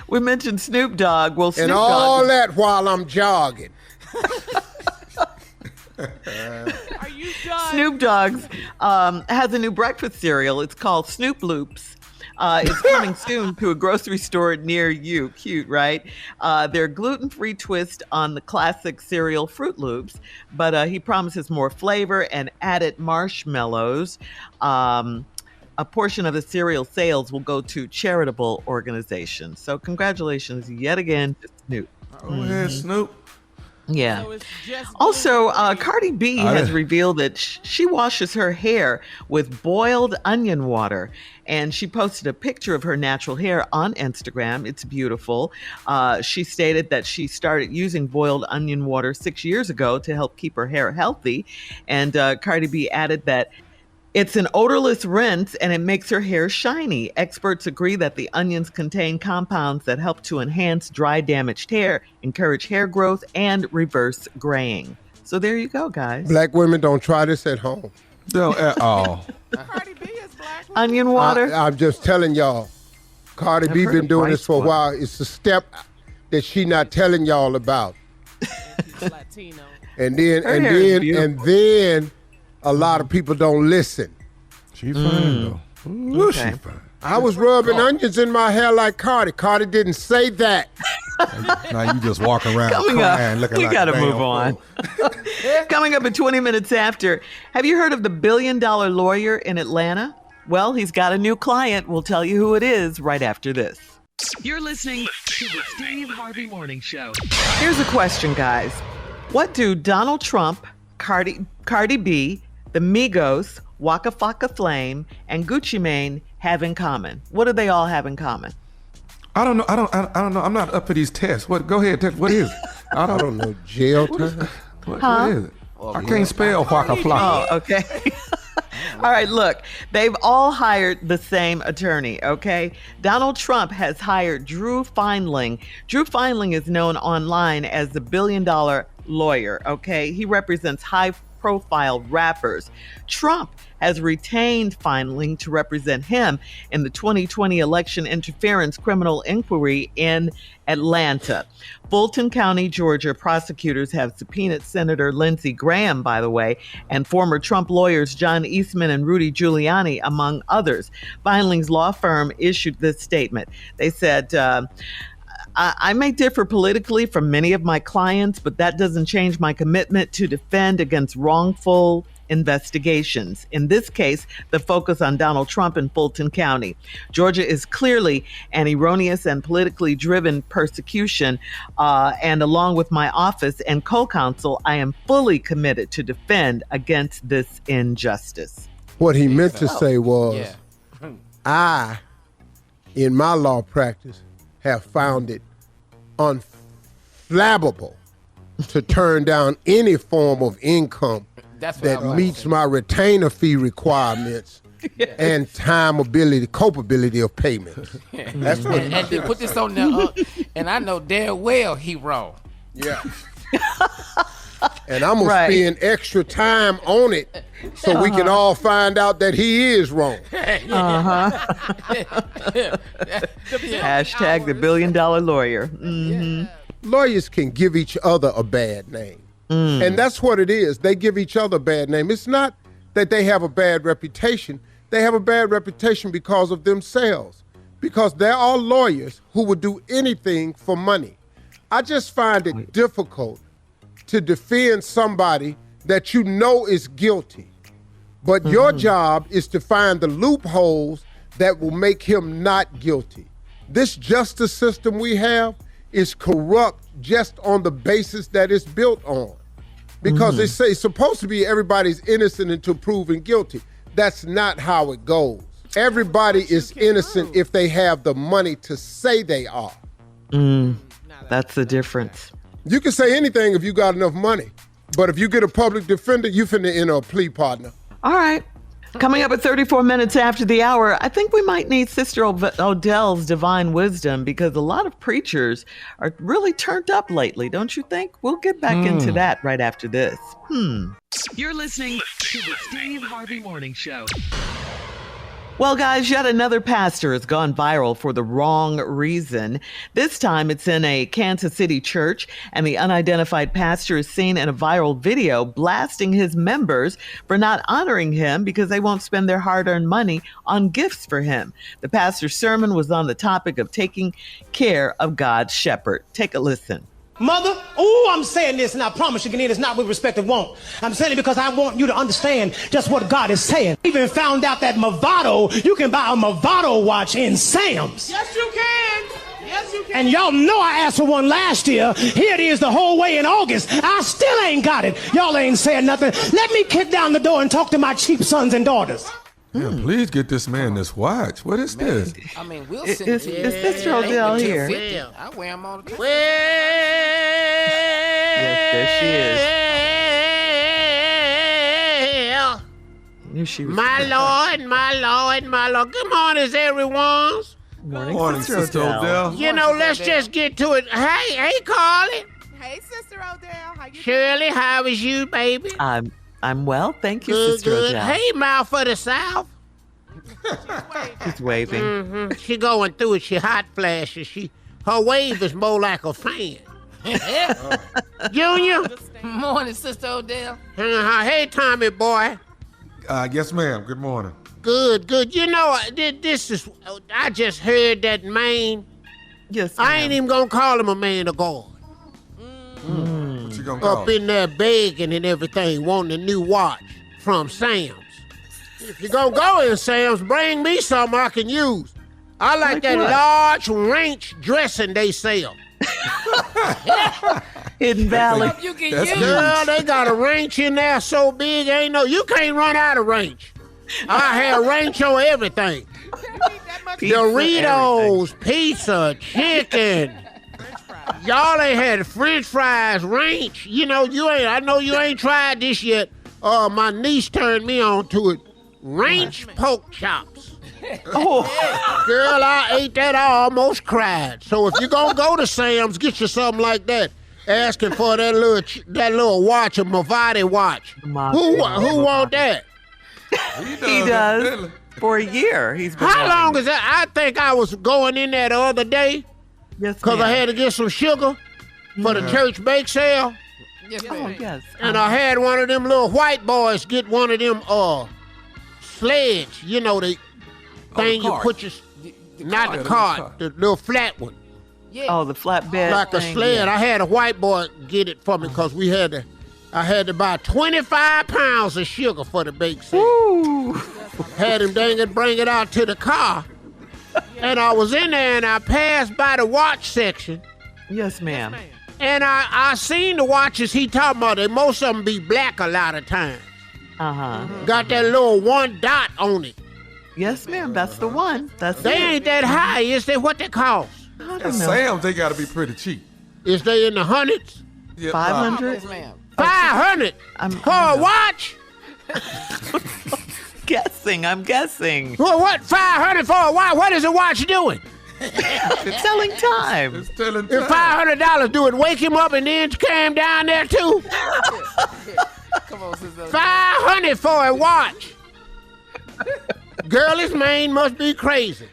We mentioned Snoop Dogg. Well, Snoop And all Dogg. that while I'm jogging. Are you done? Snoop Dogg's has a new breakfast cereal. It's called Snoop Loops. It's coming soon to a grocery store near you. Cute, right? They're gluten-free twist on the classic cereal Fruit Loops, but he promises more flavor and added marshmallows. a portion of the cereal sales will go to charitable organizations. So congratulations yet again to Snoop. Go ahead, Snoop. Yeah. So it's just Also, Cardi B has revealed that she washes her hair with boiled onion water. And she posted a picture of her natural hair on Instagram. It's beautiful. She stated that she started using boiled onion water 6 years ago to help keep her hair healthy. And Cardi B added that it's an odorless rinse and it makes her hair shiny. Experts agree that the onions contain compounds that help to enhance dry, damaged hair, encourage hair growth, and reverse graying. So there you go, guys. Black women, don't try this at home. No, at all. Cardi B is black. Onion water. I'm just telling y'all, Cardi B been doing this for a while. It's a step that she not telling y'all about. She's Latino. And then a lot of people don't listen. She fine, though. Ooh, Okay. she fine. I was rubbing onions in my hair like Cardi. Cardi didn't say that. Now you just walk around Coming crying, up, looking we like got to a damn move on. fool. Coming up at 20 minutes after, have you heard of the $1 billion lawyer in Atlanta? Well, he's got a new client. We'll tell you who it is right after this. You're listening to the Steve Harvey Morning Show. Here's a question, guys. What do Donald Trump, Cardi B, the Migos, Waka Flocka Flame, and Gucci Mane have in common? What do they all have in common? I don't know. I don't know. I'm not up for these tests. What? Go ahead. What is it? I don't know. Jail time. What is it? I can't spell Waka Flocka. Oh, okay. All right, look, they've all hired the same attorney, okay? Donald Trump has hired Drew Feinling. Drew Feinling is known online as the $1 billion lawyer, okay? He represents high-profile rappers. Trump has retained Feinling to represent him in the 2020 election interference criminal inquiry in Atlanta. Fulton County, Georgia prosecutors have subpoenaed Senator Lindsey Graham, by the way, and former Trump lawyers John Eastman and Rudy Giuliani, among others. Feinling's law firm issued this statement. They said, I may differ politically from many of my clients, but that doesn't change my commitment to defend against wrongful investigations. In this case, the focus on Donald Trump in Fulton County. Georgia is clearly an erroneous and politically driven persecution, and along with my office and co-counsel, I am fully committed to defend against this injustice. What he meant to say was, I, in my law practice, have found it unflappable to turn down any form of income that meets my retainer fee requirements and culpability of payments. That's what. And they put this on there, and I know damn well he wrong. Yeah. And I'm gonna spend extra time on it so we can all find out that he is wrong. Hashtag the $1 billion lawyer. Mm-hmm. Lawyers can give each other a bad name. And that's what it is. They give each other a bad name. It's not that they have a bad reputation. They have a bad reputation because of themselves. Because there are lawyers who would do anything for money. I just find it difficult to defend somebody that you know is guilty. But your job is to find the loopholes that will make him not guilty. This justice system we have is corrupt just on the basis that it's built on. Because they say it's supposed to be everybody's innocent until proven guilty. That's not how it goes. Everybody is innocent if they have the money to say they are. That's the difference. You can say anything if you got enough money. But if you get a public defender, you finna enter a plea partner. All right. Coming up at 34 minutes after the hour, I think we might need Sister Odell's divine wisdom because a lot of preachers are really turned up lately, don't you think? We'll get back into that right after this. You're listening to the Steve Harvey Morning Show. Well, guys, yet another pastor has gone viral for the wrong reason. This time it's in a Kansas City church, and the unidentified pastor is seen in a viral video blasting his members for not honoring him because they won't spend their hard-earned money on gifts for him. The pastor's sermon was on the topic of taking care of God's shepherd. Take a listen. Mother, I'm saying this, and I promise you, it's not with respect of want. I'm saying it because I want you to understand just what God is saying. I even found out that Movado, you can buy a Movado watch in Sam's. Yes, you can. Yes, you can. And y'all know I asked for one last year. Here it is the whole way in August. I still ain't got it. Y'all ain't saying nothing. Let me kick down the door and talk to my cheap sons and daughters. Yeah, please get this man this watch. What is this? I mean, we'll Is send it. this Rodell here? Yeah. I wear them all the time. Yes, there she is. Knew she was My Lord. Good morning, everyone. Morning, Sister Odell. You know, let's just get to it. Hey, Carly. Hey, Sister Odell. How you Shirley, how is you, baby? I'm well, thank you, Good, Sister good. Odell. Hey, Mouth of the South. She's waving. Mm-hmm. She going through it. She hot flashes. Her wave is more like a fan. Junior. Morning, Sister Odell. Hey, Tommy boy. Yes, ma'am. Good morning. Good. You know, this is. I just heard that man. Yes, ma'am. I ain't even gonna call him a man of God. What you gonna call Up in there begging and everything, wanting a new watch from Sam's. If you're gonna go in Sam's, bring me something I can use. I like that what? large ranch dressing they sell. Hidden Valley. You can That's use. Girl, they got a ranch in there so big, you can't run out of ranch. I had ranch on everything. Pizza, Doritos, pizza, chicken. Y'all ain't had French fries, ranch. I know you ain't tried this yet. My niece turned me on to it. Ranch pork chops. Oh, Girl, I ate that. I almost cried. So if you're gonna go to Sam's, get you something like that. Asking for that little watch, a Movado watch. Who want that? he does. For a year, he's been. How long is that? I think I was going in there the other day Yes, because I had to get some sugar for the church bake sale. Yes, Oh, ma'am. yes. And I had one of them little white boys get one of them sleds, the thing you cart. put your, not the cart. cart, the little flat one, Oh, the flatbed. like a thing, sled. yeah. I had a white boy get it for me because I had to buy 25 pounds of sugar for the bake sale. Ooh. Had him bring it out to the car. And I was in there and I passed by the watch section. Yes, ma'am. And I seen the watches he talking about. Most of them be black a lot of times. Uh-huh. Got that little one dot on it. Yes, ma'am. That's the one. That's They it. ain't that high. Is they what they cost? I don't At know. Sam's, they got to be pretty cheap. Is they in the hundreds? Yeah, 500? Yes, ma'am. 500 for a watch? I'm guessing. Well, what? 500 for a watch? What is a watch doing? It's telling time. It's telling If time. $500 do it, wake him up and then carry him down there too? Come on, Sister Odell. 500 for a watch. Girl, this man must be crazy.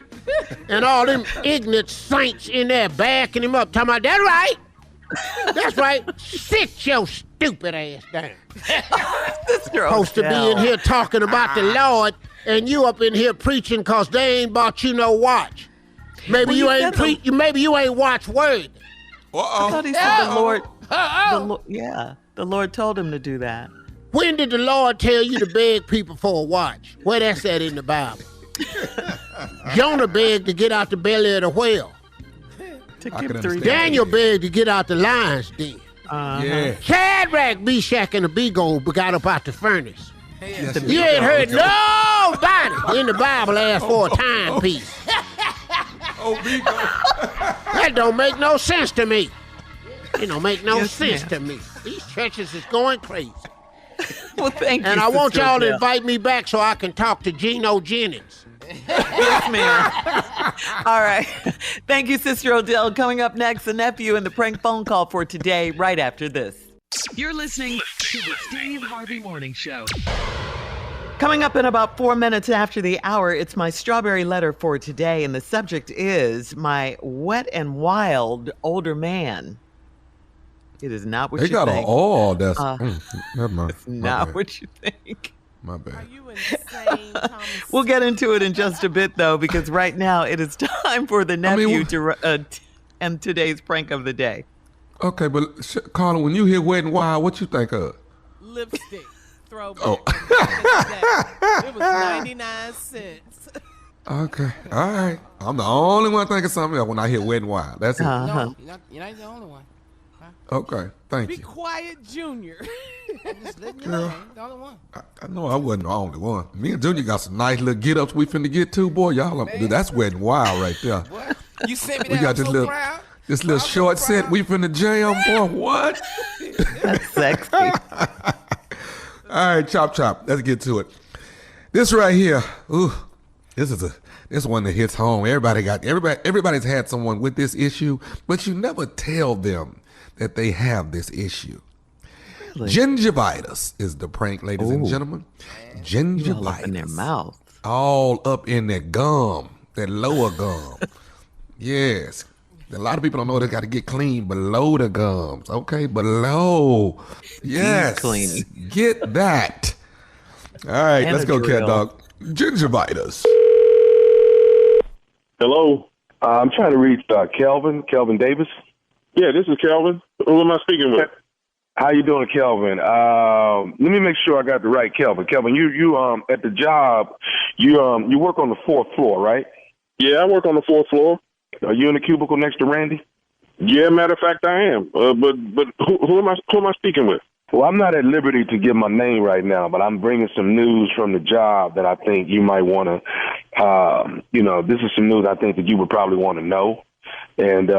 And all them ignorant saints in there backing him up, talking about, that's right. That's right. Sit your stupid ass down. Supposed to be in here talking about the Lord, and you up in here preaching because they ain't bought you no watch. Maybe Well, you you ain't said maybe you ain't watch worthy. I thought he said the Lord. The Lord told him to do that. When did the Lord tell you to beg people for a watch? Where that's at in the Bible? Jonah begged to get out the belly of the whale. Took I him can 3 understand. days. Daniel begged to get out the lion's den. Yeah. Shadrach, Meshach, and Abednego got up out the furnace. Yes, You ain't heard nobody in the Bible ask for a timepiece. Oh, Vigo. That don't make no sense to me. It don't make no Yes, sense ma'am. to me. These churches is going crazy. Well, thank you. And I want Sister y'all to Odell. invite me back so I can talk to Geno Jennings. Yes, ma'am. All right. Thank you, Sister Odell. Coming up next, the nephew and the prank phone call for today, right after this. You're listening to the Steve Harvey Morning Show. Coming up in about 4 minutes after the hour, it's my strawberry letter for today, and the subject is my wet and wild older man. It is not what They you got think. that's never mind. It's not what you think. My Are bad. you insane, Thomas? We'll get into it in just a bit, though, because right now it is time for the nephew to and today's prank of the day. Okay, but Carla, when you hear Wet n Wild, what you think of? Lipstick. Throwback. Oh. It was 99 cents. Okay, all right. I'm the only one thinking something else when I hear Wet n Wild. That's it. No, you're not the only one. Okay, thank Be you. quiet, Junior. I'm just letting you know, I ain't the only one. I know I wasn't the only one. Me and Junior got some nice little get-ups we finna get to. Boy, y'all, that's Wet n Wild right there. What? You sent me We that. got I'm this so little, proud. this little short set we finna jam. Boy, what? That's sexy. All right, chop. Let's get to it. This right here, ooh, this one that hits home. Everybody's had someone with this issue, but you never tell them that they have this issue. Really? Gingivitis is the prank, ladies and gentlemen. Gingivitis. All up in their mouth. All up in their gum, their lower gum. Yes. A lot of people don't know they got to get clean below the gums. Okay, below. Yes. Clean. Get that. All right, And let's a go, drill. cat dog. Gingivitis. Hello. I'm trying to reach Kelvin Davis. Yeah, this is Kelvin. Who am I speaking with? How you doing, Kelvin? Let me make sure I got the right Kelvin. Kelvin, you at the job, you work on the 4th floor, right? Yeah, I work on the 4th floor. Are you in the cubicle next to Randy? Yeah, matter of fact, I am. But who am I speaking with? Well, I'm not at liberty to give my name right now, but I'm bringing some news from the job that I think you might want to, this is some news I think that you would probably want to know. And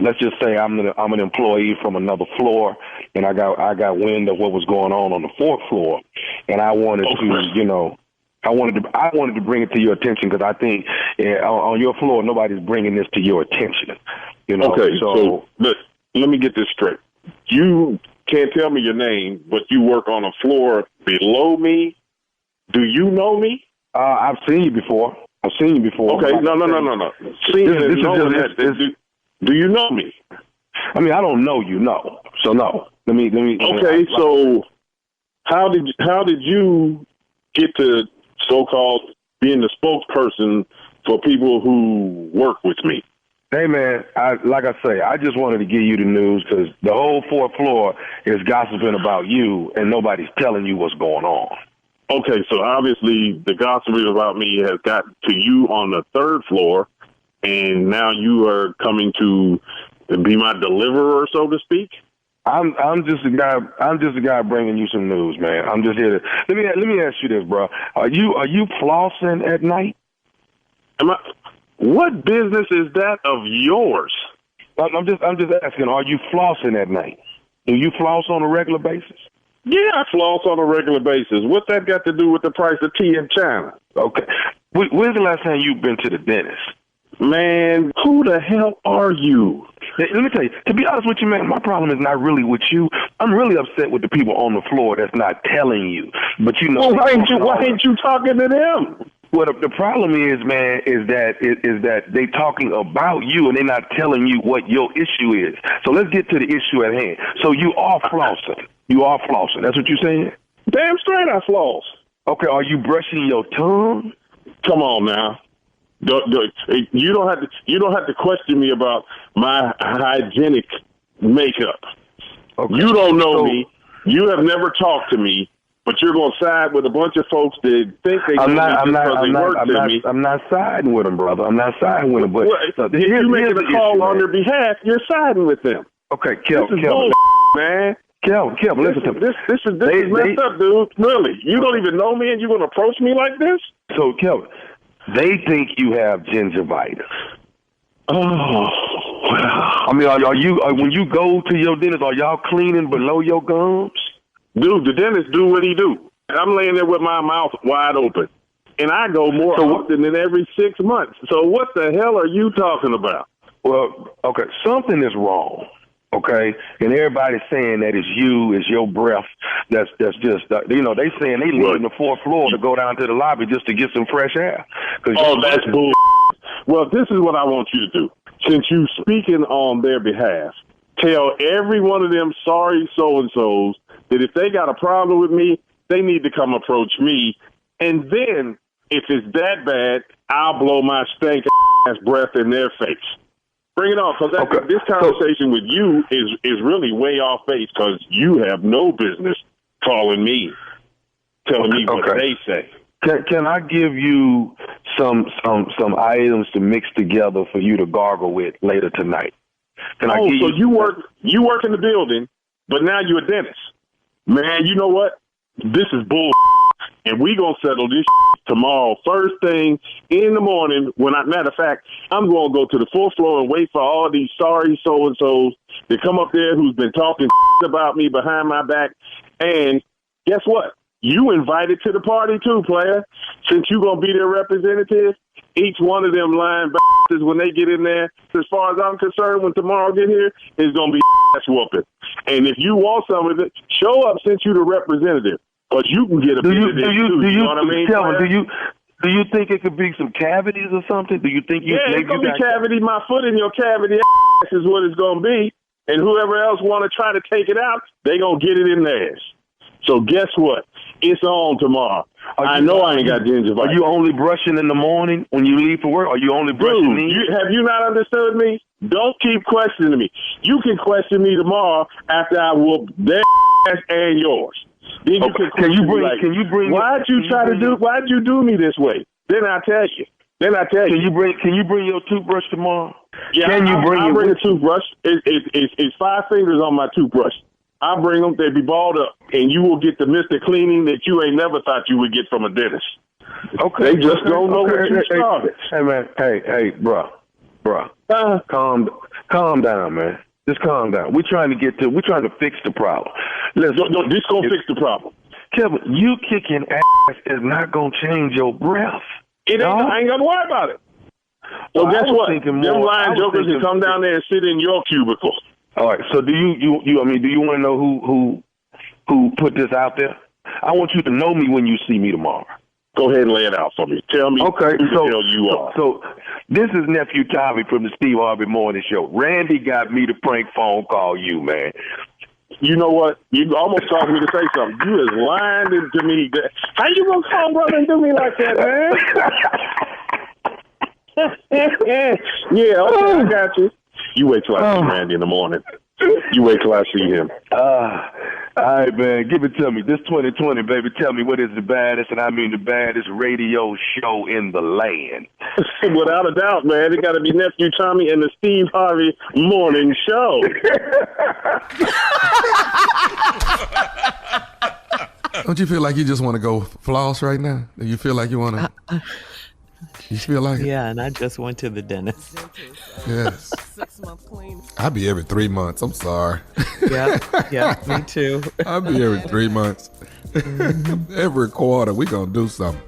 let's just say I'm an employee from another floor, and I got wind of what was going on the 4th floor, and I wanted to, I wanted to bring it to your attention because I think on your floor nobody's bringing this to your attention. Okay, so let me get this straight. You can't tell me your name, but you work on a floor below me. Do you know me? I've seen you before. Okay, no. Do you know me? I mean, I don't know you, no. So no. Let me. Okay, so how did you get to so-called being the spokesperson for people who work with me? Hey, man, like I say, I just wanted to give you the news because the whole 4th floor is gossiping about you, and nobody's telling you what's going on. Okay, so obviously the gossiping about me has got to you on the 3rd floor, and now you are coming to be my deliverer, so to speak. I'm just a guy. I'm just a guy bringing you some news, man. I'm just here to let me ask you this, bro. Are you flossing at night? What business is that of yours? I'm just asking. Are you flossing at night? Do you floss on a regular basis? Yeah, I floss on a regular basis. What's that got to do with the price of tea in China? Okay. When's the last time you've been to the dentist? Man, who the hell are you? Let me tell you, to be honest with you, man, my problem is not really with you. I'm really upset with the people on the floor that's not telling you. But well, why ain't you talking to them? Well, the problem is, man, is that they talking about you and they're not telling you what your issue is. So let's get to the issue at hand. So you are flossing. You are flossing. That's what you're saying? Damn straight I floss. Okay, are you brushing your tongue? Come on now. You don't have to question me about my hygienic makeup. Okay. You don't know me. You have never talked to me, but you're going to side with a bunch of folks that think they know me because they work with me. I'm not siding with them, brother. I'm not siding with them. But if you're making a call on their behalf, you're siding with them. Okay, Kelvin, man. Kelvin, listen to me. This is messed up, dude. Really, you don't even know me, and you're going to approach me like this? So, Kelvin, they think you have gingivitis. Oh, I mean, are you when you go to your dentist, are y'all cleaning below your gums? Dude, the dentist do what he do. I'm laying there with my mouth wide open, and I go more often than every 6 months. So what the hell are you talking about? Well, okay, something is wrong. Okay, and everybody's saying that it's you, it's your breath. That's just they saying they leaving the 4th floor to go down to the lobby just to get some fresh air. Oh, that's bull. Well, this is what I want you to do. Since you speaking on their behalf, tell every one of them sorry so-and-sos that if they got a problem with me, they need to come approach me. And then, if it's that bad, I'll blow my stank ass breath in their face. Bring it on, because this conversation with you is really way off base, because you have no business calling me, telling me what they say. Can I give you some items to mix together for you to gargle with later tonight? You work in the building, but now you're a dentist. Man, you know what? This is bull, and we gonna settle this tomorrow first thing in the morning. Matter of fact, I'm gonna go to the 4th floor and wait for all these sorry so-and-sos to come up there who's been talking about me behind my back. And guess what? You invited to the party too, player. Since you gonna be their representative, each one of them lying bastards when they get in there, as far as I'm concerned, when tomorrow get here, is gonna be ass whooping. And if you want some of it, show up since you're the representative, because you can get a bit of it too. You know what I mean? Kelvin, do you think it could be some cavities or something? Do you think it's gonna be cavity? My foot in your cavity is what it's gonna be. And whoever else want to try to take it out, they gonna get it in theirs. So guess what? It's on tomorrow. I know I ain't got gingivitis. Are you only brushing in the morning when you leave for work? Are you only brushing? Have you not understood me? Don't keep questioning me. You can question me tomorrow after I whoop their ass and yours. Then you can you bring? Why'd you do me this way? Then I tell you. Can you bring your toothbrush tomorrow? Yeah, I'll bring a toothbrush. It's 5 fingers on my toothbrush. I bring them, they be balled up, and you will get the Mr. Cleaning that you ain't never thought you would get from a dentist. Okay. They just don't know what you started. Hey, man. Hey, bro. Calm down, man. Just calm down. We're trying to fix the problem. This gonna fix the problem. Kevin, you kicking ass is not gonna change your breath. I ain't gonna worry about it. So guess what? Them lying jokers can come down there and sit in your cubicle. All right. So do you want to know who put this out there? I want you to know me when you see me tomorrow. Go ahead and lay it out for me. Tell me who the hell you are. So this is Nephew Tommy from the Steve Harvey Morning Show. Randy got me to prank phone call you, man. You know what? You almost caused me to say something. You is lying to me. How you gonna call brother and do me like that, man? Yeah, okay, I got you. You wait till I see Randy in the morning. You wait till I see him. All right, man. Give it to me. This 2020, baby. Tell me what is the baddest, and I mean the baddest radio show in the land. Without a doubt, man. It got to be Nephew Tommy and the Steve Harvey Morning Show. Don't you feel like you just want to go floss right now? Do you feel like you want to? You feel like it? Yeah, and I just went to the dentist. Yes. 6-month clean. I'll be every 3 months. I'm sorry. Yeah, me too. I'll be every 3 months. Every quarter, we going to do something.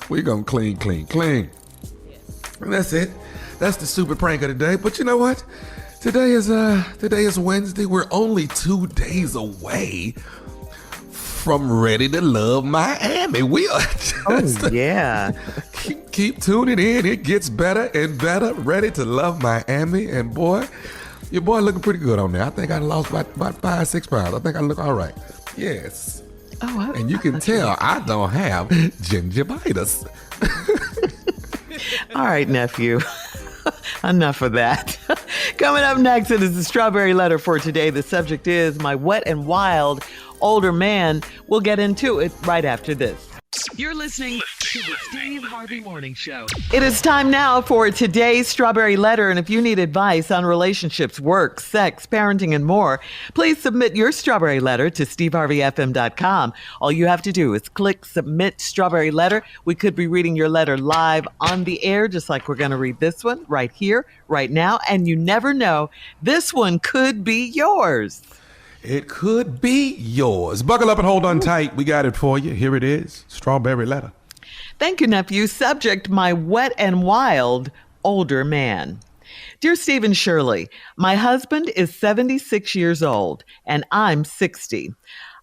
We going to clean. And that's it. That's the stupid prank of the day. But you know what? Today is Wednesday. We're only 2 days away from Ready to Love Miami. We are just, keep tuning in. It gets better and better. Ready to Love Miami. And boy, your boy looking pretty good on there. I think I lost about 5-6 pounds. I think I look all right. Yes. Oh, and you can tell I don't have gingivitis. All right, nephew. Enough of that. Coming up next, it is the Strawberry Letter for today. The subject is my wet and wild older man. We'll get into it right after this. You're listening to the Steve Harvey Morning Show. It is time now for today's Strawberry Letter. And if you need advice on relationships, work, sex, parenting, and more, please submit your Strawberry Letter to steveharveyfm.com. All you have to do is click Submit Strawberry Letter. We could be reading your letter live on the air, just like we're going to read this one right here, right now. And you never know, this one could be yours. It could be yours. Buckle up and hold on tight. We got it for you. Here it is. Strawberry Letter. Thank you, nephew. Subject, my wet and wild older man. Dear Steve and Shirley, my husband is 76 years old and I'm 60.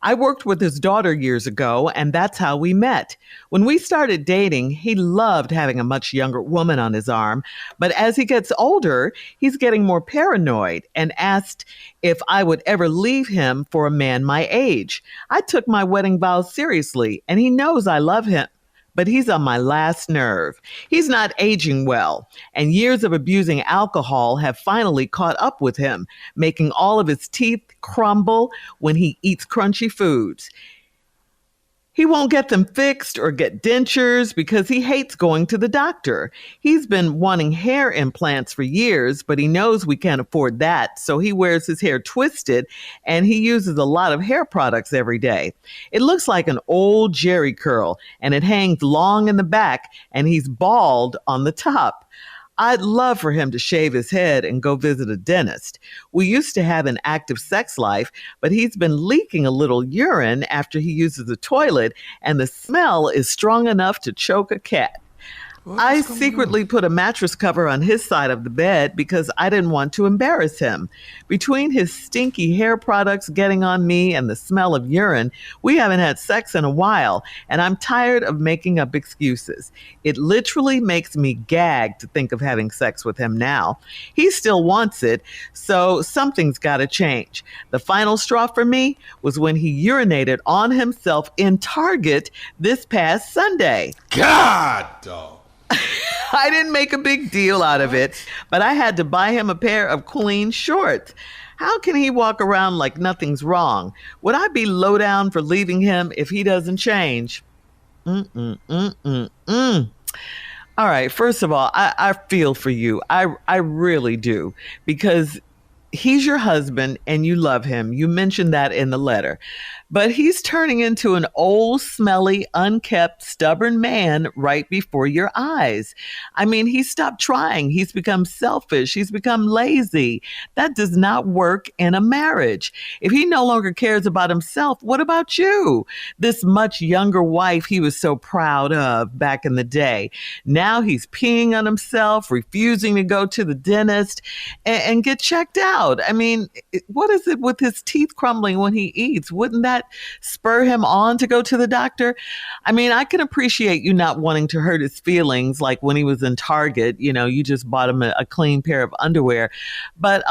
I worked with his daughter years ago, and that's how we met. When we started dating, he loved having a much younger woman on his arm. But as he gets older, he's getting more paranoid and asked if I would ever leave him for a man my age. I took my wedding vows seriously, and he knows I love him. but he's on my last nerve. He's not aging well, and years of abusing alcohol have finally caught up with him, making all of his teeth crumble when he eats crunchy foods. He won't get them fixed or get dentures because he hates going to the doctor. He's been wanting hair implants for years, but he knows we can't afford that, so he wears his hair twisted and he uses a lot of hair products every day. It looks like an old Jerry curl and it hangs long in the back and he's bald on the top. I'd love for him to shave his head and go visit a dentist. We used to have an active sex life, but he's been leaking a little urine after he uses the toilet, and the smell is strong enough to choke a cat. I secretly put a mattress cover on his side of the bed because I didn't want to embarrass him. Between his stinky hair products getting on me and the smell of urine, we haven't had sex in a while, and I'm tired of making up excuses. It literally makes me gag to think of having sex with him now. He still wants it, so something's got to change. The final straw for me was when he urinated on himself in Target this past Sunday. God, dog. I didn't make a big deal out of it, but I had to buy him a pair of clean shorts. How can he walk around like nothing's wrong? Would I be low down for leaving him if he doesn't change? All right, first of all, I feel for you. I really do, because he's your husband and you love him. You mentioned that in the letter. But he's turning into an old, smelly, unkept, stubborn man right before your eyes. I mean, he stopped trying. He's become selfish. He's become lazy. That does not work in a marriage. If he no longer cares about himself, what about you? This much younger wife he was so proud of back in the day. Now he's peeing on himself, refusing to go to the dentist and get checked out. I mean, what is it with his teeth crumbling when he eats? Wouldn't that spur him on to go to the doctor? I mean, I can appreciate you not wanting to hurt his feelings, like when he was in Target, you just bought him a clean pair of underwear. But,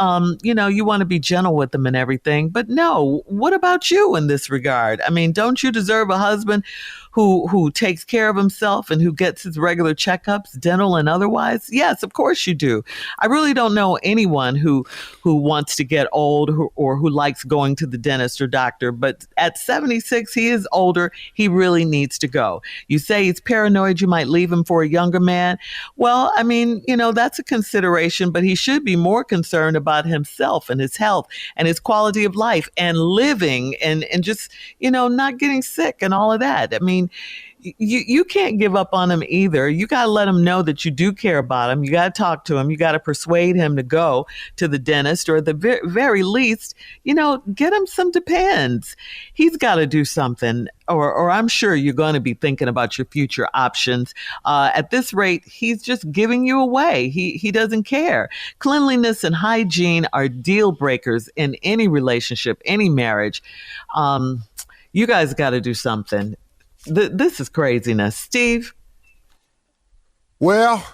you want to be gentle with him and everything. But no, what about you in this regard? I mean, don't you deserve a husband who takes care of himself and who gets his regular checkups, dental and otherwise? Yes, of course you do. I really don't know anyone who wants to get old or who likes going to the dentist or doctor, but at 76, he is older. He really needs to go. You say he's paranoid you might leave him for a younger man. Well, I mean, that's a consideration, but he should be more concerned about himself and his health and his quality of life and living and just, not getting sick and all of that. I mean, you can't give up on him either. You got to let him know that you do care about him. You got to talk to him. You got to persuade him to go to the dentist, or at the very least, get him some Depends. He's got to do something, or I'm sure you're going to be thinking about your future options. At this rate, he's just giving you away. He doesn't care. Cleanliness and hygiene are deal breakers in any relationship, any marriage. You guys got to do something. This is craziness. Steve? Well,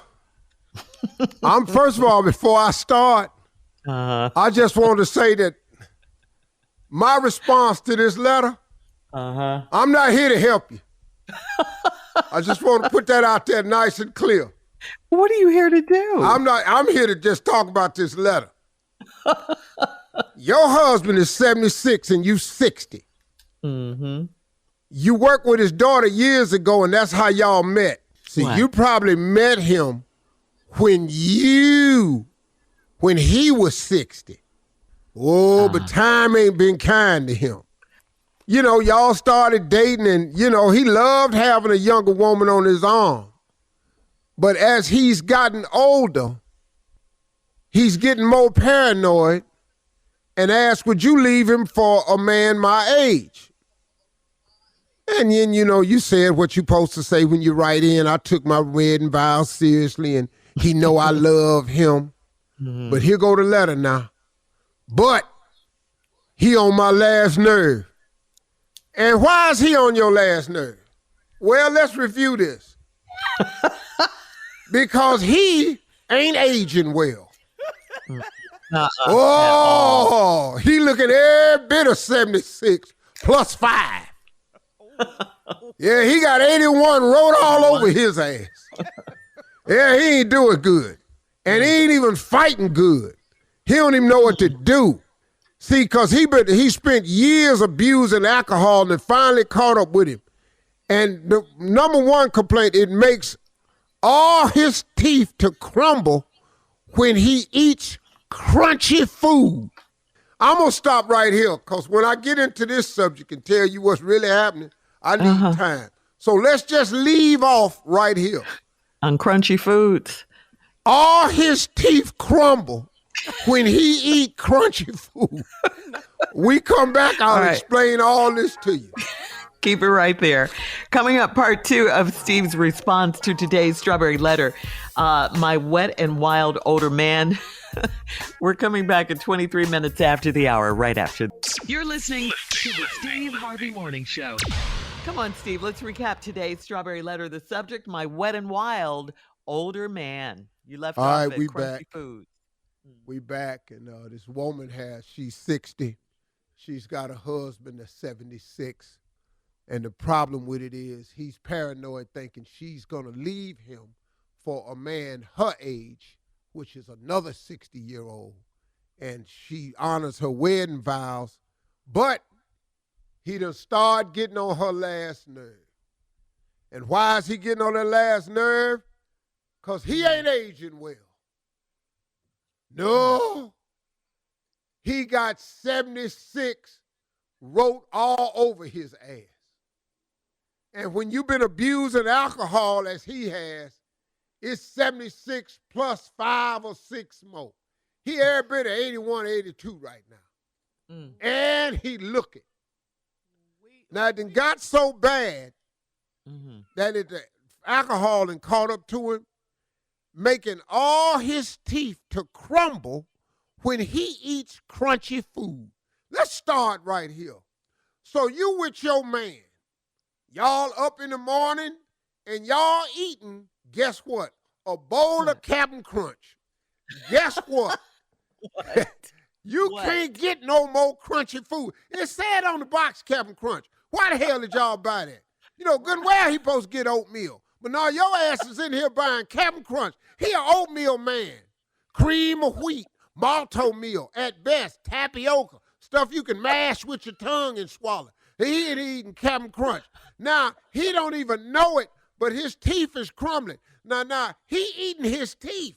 first of all, before I start, I just want to say that my response to this letter, I'm not here to help you. I just want to put that out there nice and clear. What are you here to do? I'm here to just talk about this letter. Your husband is 76 and you 60. Mm-hmm. You worked with his daughter years ago, and that's how y'all met. See, you probably met him when he was 60. Oh, but time ain't been kind to him. Y'all started dating, and, he loved having a younger woman on his arm. But as he's gotten older, he's getting more paranoid and asked, would you leave him for a man my age? And then, you said what you're supposed to say when you write in. I took my wedding vows seriously, and he know I love him. Mm-hmm. But here go the letter now. But he on my last nerve. And why is he on your last nerve? Well, let's review this. Because he ain't aging well. He looking every bit of 76 plus 5. Yeah, he got 81 wrote all over his ass. Yeah, he ain't doing good. And he ain't even fighting good. He don't even know what to do. See, because he spent years abusing alcohol and it finally caught up with him. And the number one complaint, it makes all his teeth to crumble when he eats crunchy food. I'm going to stop right here because when I get into this subject and tell you what's really happening, I need time. So let's just leave off right here. On crunchy foods. All his teeth crumble when he eat crunchy food. We come back, I'll explain all this to you. Keep it right there. Coming up, part 2 of Steve's response to today's Strawberry Letter. My wet and wild older man. We're coming back at 23 minutes after the hour, right after. You're listening to the Steve Harvey Morning Show. Come on, Steve. Let's recap today's Strawberry Letter. The subject, my wet and wild older man. You left off at crunchy foods. We back, and this woman she's 60. She's got a husband that's 76. And the problem with it is he's paranoid thinking she's going to leave him for a man her age, which is another 60-year-old. And she honors her wedding vows, but he done started getting on her last nerve. And why is he getting on her last nerve? Because he ain't aging well. No. He got 76 wrote all over his ass. And when you've been abusing alcohol as he has, it's 76 plus 5 or 6 more. He every bit of 81, 82 right now. And he looking. Now, it done got so bad that the alcohol done caught up to him, making all his teeth to crumble when he eats crunchy food. Let's start right here. So you with your man, y'all up in the morning, and y'all eating, guess what? A bowl of Captain Crunch. Guess what? You can't get no more crunchy food. It said on the box, Captain Crunch. Why the hell did y'all buy that? You know, good and well he supposed to get oatmeal. But now your ass is in here buying Captain Crunch. He an oatmeal man. Cream of wheat, malto meal, at best, tapioca, stuff you can mash with your tongue and swallow. He ain't eating Captain Crunch. Now, he don't even know it, but his teeth is crumbling. Now, he eating his teeth.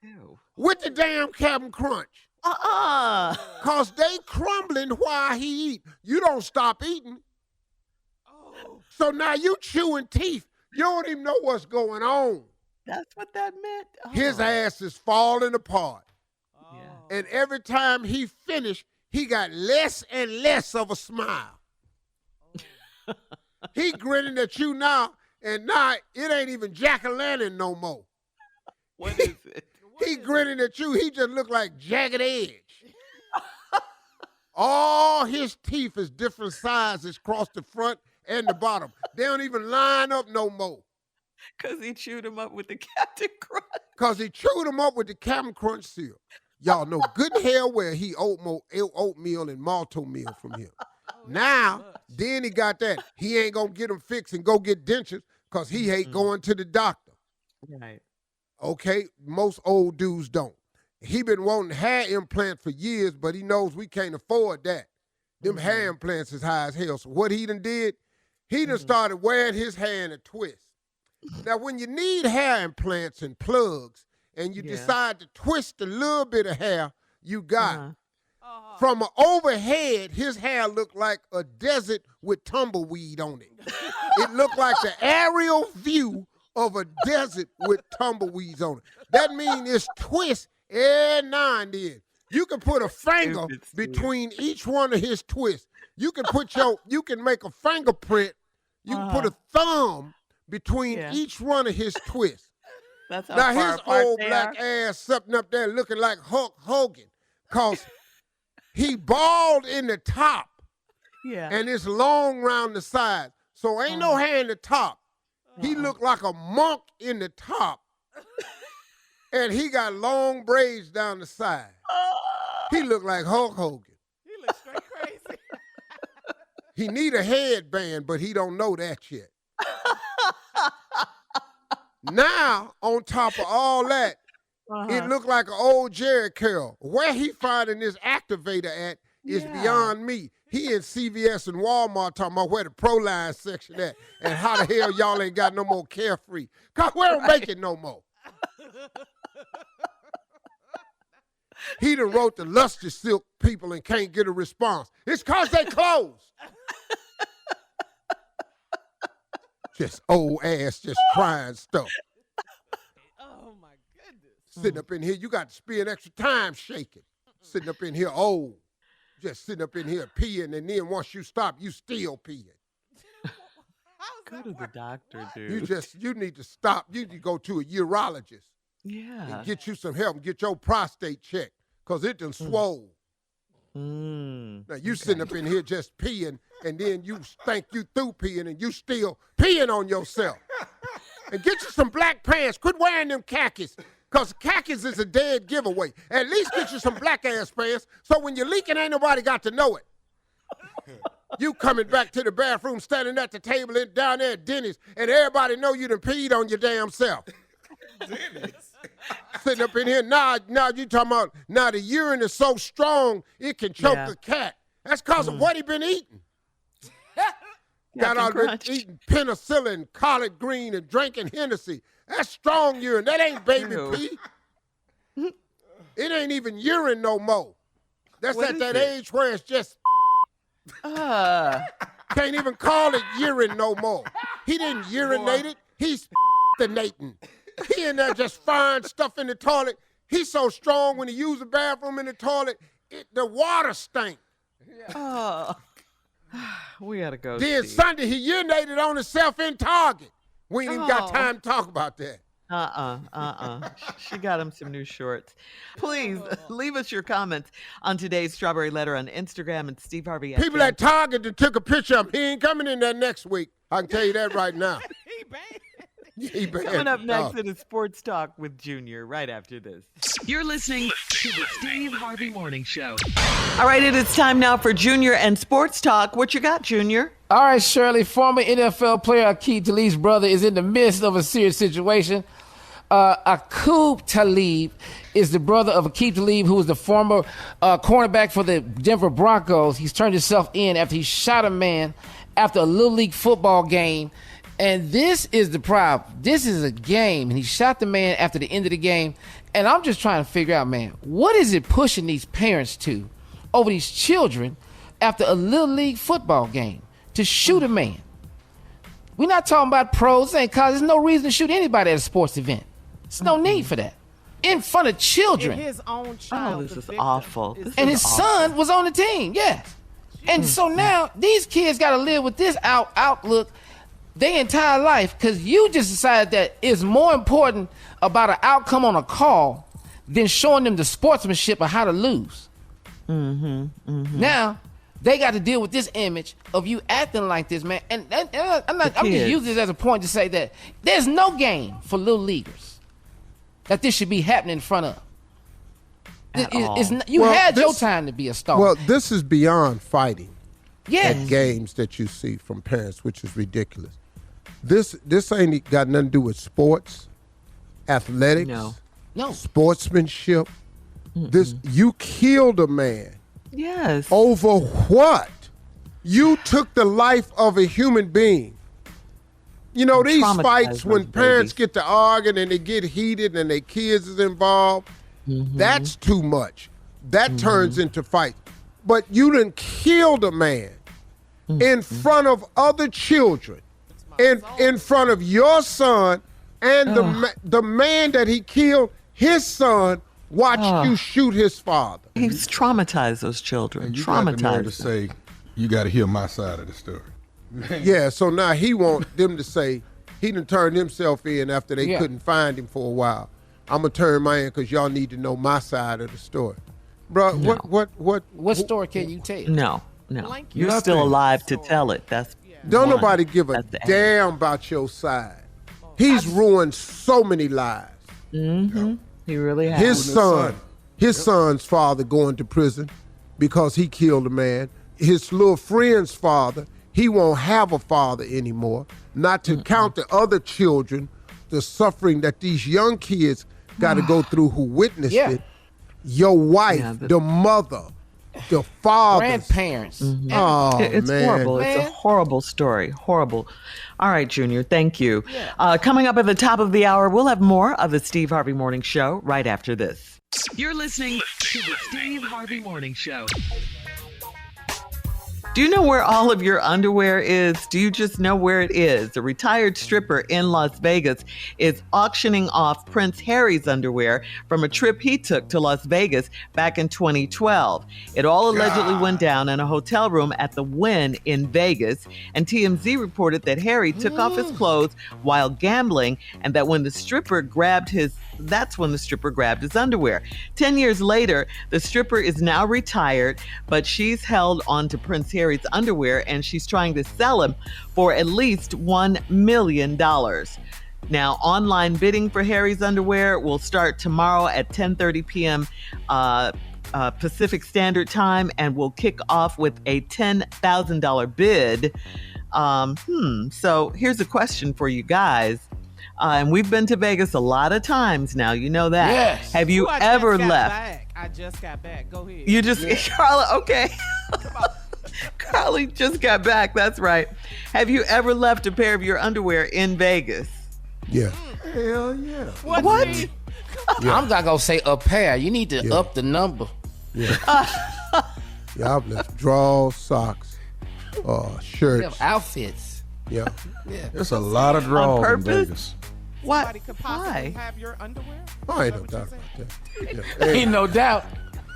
Ew. With the damn Captain Crunch. Because they crumbling while he eat. You don't stop eating. So now you chewing teeth. You don't even know what's going on. That's what that meant? His ass is falling apart. Yeah. And every time he finished, he got less and less of a smile. He grinning at you now, and now it ain't even jack-o'-lantern no more. What is it? He grinning at you. He just look like Jagged Edge. All his teeth is different sizes across the front and the bottom. They don't even line up no more. Because he chewed him up with the Captain Crunch. Because he chewed him up with the Captain Crunch syrup. Y'all know good and hell well he oatmeal and malto meal from him. Now, then he got that. He ain't going to get him fixed and go get dentures because he hate going to the doctor. Right. Okay, most old dudes don't. He been wanting hair implant for years, but he knows we can't afford that. Them hair implants is high as hell. So what he done did, he done started wearing his hair in a twist. Now, when you need hair implants and plugs, and you decide to twist a little bit of hair you got, from overhead, his hair looked like a desert with tumbleweed on it. It looked like the aerial view of a desert with tumbleweeds on it. That means it's twist every now and then. You can put a finger between each one of his twists. You can you can make a fingerprint. You can put a thumb between each one of his twists. That's how now far his apart old they black are. ass sitting up there looking like Hulk Hogan, cause he bald in the top, and it's long round the side. So ain't no hair in the top. He looked like a monk in the top, and he got long braids down the side. He looked like Hulk Hogan. He looks straight crazy. He need a headband, but he don't know that yet. Now, on top of all that, it looked like an old Jerry Curl. Where he finding this activator at is beyond me. He in CVS and Walmart talking about where the Proline section at and how the hell y'all ain't got no more Carefree. Cause we don't make it no more. He done wrote the Luster Silk people and can't get a response. It's cause they closed. Just old ass, just trying stuff. Oh my goodness. Sitting up in here, you got to spend extra time shaking. Sitting up in here old. Just sitting up in here peeing, and then once you stop, you still peeing. Go to the doctor, dude. You need to stop. You need to go to a urologist. Yeah. And get you some help and get your prostate checked, because it done swole. Now, you sitting up in here just peeing, and then you think you through peeing, and you still peeing on yourself. And get you some black pants. Quit wearing them khakis, because khakis is a dead giveaway. At least get you some black-ass pants, so when you're leaking, ain't nobody got to know it. You coming back to the bathroom, standing at the table and down there at Denny's, and everybody know you done peed on your damn self. Denny's. Sitting up in here, now you talking about, now the urine is so strong, it can choke a cat. That's because of what he been eating. Got out there eating penicillin, collard green, and drinking Hennessy. That's strong urine. That ain't baby pee. It ain't even urine no more. That's What at is that it? age where it's just can't even call it urine no more. He didn't urinate it. He's nating. He in there just find stuff in the toilet. He's so strong when he use the bathroom in the toilet, the water stink. Oh. We gotta go. Then Steve. Sunday, he urinated on himself in Target. We ain't even got time to talk about that. She got him some new shorts. Please leave us your comments on today's Strawberry Letter on Instagram and Steve Harvey. People at Target that took a picture of him, he ain't coming in there next week. I can tell you that right now. He banned. Coming up next, it is Sports Talk with Junior right after this. You're listening to the Steve Harvey Morning Show. All right, it is time now for Junior and Sports Talk. What you got, Junior? All right, Shirley, former NFL player Aqib Talib's brother is in the midst of a serious situation. Aqib Talib is the brother of Aqib Talib, who was the former cornerback for the Denver Broncos. He's turned himself in after he shot a man after a Little League football game. And this is the problem. This is a game, and he shot the man after the end of the game. And I'm just trying to figure out, man, what is it pushing these parents to over these children after a Little League football game to shoot a man? We're not talking about pros, and cause there's no reason to shoot anybody at a sports event. There's no need for that. In front of children. And his own child. Oh, this is awful. And his son was on the team, yes. And so now these kids got to live with this outlook their entire life, because you just decided that it's more important about an outcome on a call than showing them the sportsmanship of how to lose. Now they got to deal with this image of you acting like this, man. And I'm just using this as a point to say that there's no game for little leaguers that this should be happening in front of. You had your time to be a star. Well, this is beyond fighting. Yes. At games that you see from parents, which is ridiculous. This ain't got nothing to do with sports, athletics, no sportsmanship. This, you killed a man. Yes. Over what? You took the life of a human being. You know, these fights when parents get to arguing and they get heated and their kids is involved, that's too much. That turns into fight. But you done killed a man in front of other children. In front of your son and the man that he killed, his son watched you shoot his father. He's traumatized those children. And you got the nerve to say, you got to hear my side of the story. Yeah, so now he want them to say he done turned himself in after they couldn't find him for a while. I'm going to turn mine in because y'all need to know my side of the story. Bro, what story can you tell? No. You're still alive to tell it. Don't nobody give a damn about your side. He's ruined so many lives. He really has. His son's father going to prison because he killed a man. his little friend's father, he won't have a father anymore. Not to count the other children, the suffering that these young kids got to go through who witnessed it. Your wife, the mother, the father, grandparents. Mm-hmm. Oh, it's man. horrible. Man. It's a horrible story. Horrible. All right, Junior, thank you. Coming up at the top of the hour, we'll have more of the Steve Harvey Morning Show right after this. You're listening to the Steve Harvey Morning Show. Do you know where all of your underwear is? Do you just know where it is? A retired stripper in Las Vegas is auctioning off Prince Harry's underwear from a trip he took to Las Vegas back in 2012. It all allegedly went down in a hotel room at the Wynn in Vegas, and TMZ reported that Harry took off his clothes while gambling, and that when the stripper grabbed his underwear. 10 years later, the stripper is now retired, but she's held on to Prince Harry's underwear, and she's trying to sell him for at least $1 million. Now, online bidding for Harry's underwear will start tomorrow at 10:30 p.m. Pacific Standard Time, and will kick off with a $10,000 bid. So here's a question for you guys. And we've been to Vegas a lot of times now. You know that. Yes. Have you ever left? I just got back. Go ahead. You just, Carla, okay. Carly just got back. That's right. Have you ever left a pair of your underwear in Vegas? Yeah. Hell yeah. What? Yeah. I'm not gonna say a pair. You need to up the number. Yeah. Yeah, I've left drawers, socks, shirts. Outfits. Yeah. There's a lot of draws in Vegas. What? Somebody could possibly have your underwear? Oh, ain't no doubt about that. Yeah. Ain't no doubt.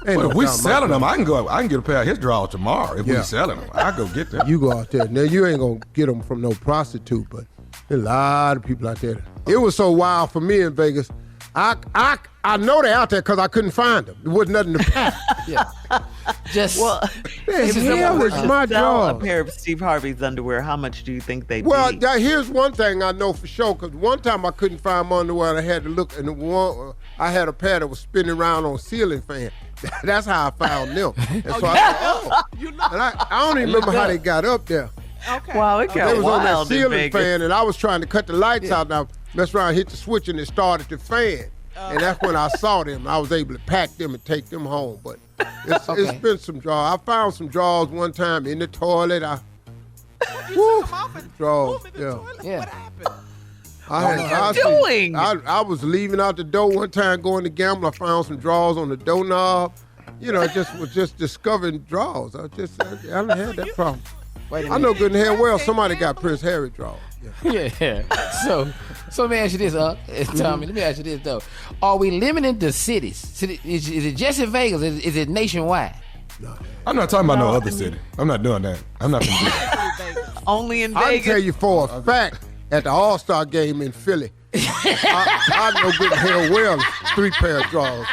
Well, if we selling them, I can get a pair of his drawers tomorrow. If we selling them, I go get them. You go out there. Now, you ain't going to get them from no prostitute, but there's a lot of people out there. It was so wild for me in Vegas. I know they're out there because I couldn't find them. There wasn't nothing to pack. Just this is my sell job. A pair of Steve Harvey's underwear. How much do you think they? Well, be? here's one thing I know for sure. Because one time I couldn't find my underwear, and I had to look, and I had a pair that was spinning around on a ceiling fan. That's how I found them. And so I don't even remember how they got up there. Okay. Wow, it got They was on that wild in ceiling Vegas. fan, and I was trying to cut the lights out. And I messed around, hit the switch, and it started the fan. And that's when I saw them. I was able to pack them and take them home. But it's been some drawers. I found some drawers one time in the toilet. Drawers. What happened? What are you doing? I was leaving out the door one time going to gamble. I found some drawers on the doorknob. Just discovering drawers. I haven't had that problem. I know good and hell well somebody got Prince Harry drawers. Yeah. So let me ask you this, Tommy. Let me ask you this though: are we limiting the cities? Is it just in Vegas? Is it nationwide? No. I'm not talking about no other city. I'm not doing that. I'm not going to do that. Only in Vegas. I can tell you for a fact at the All-Star game in Philly, I know good and hell well 3 pair of drawers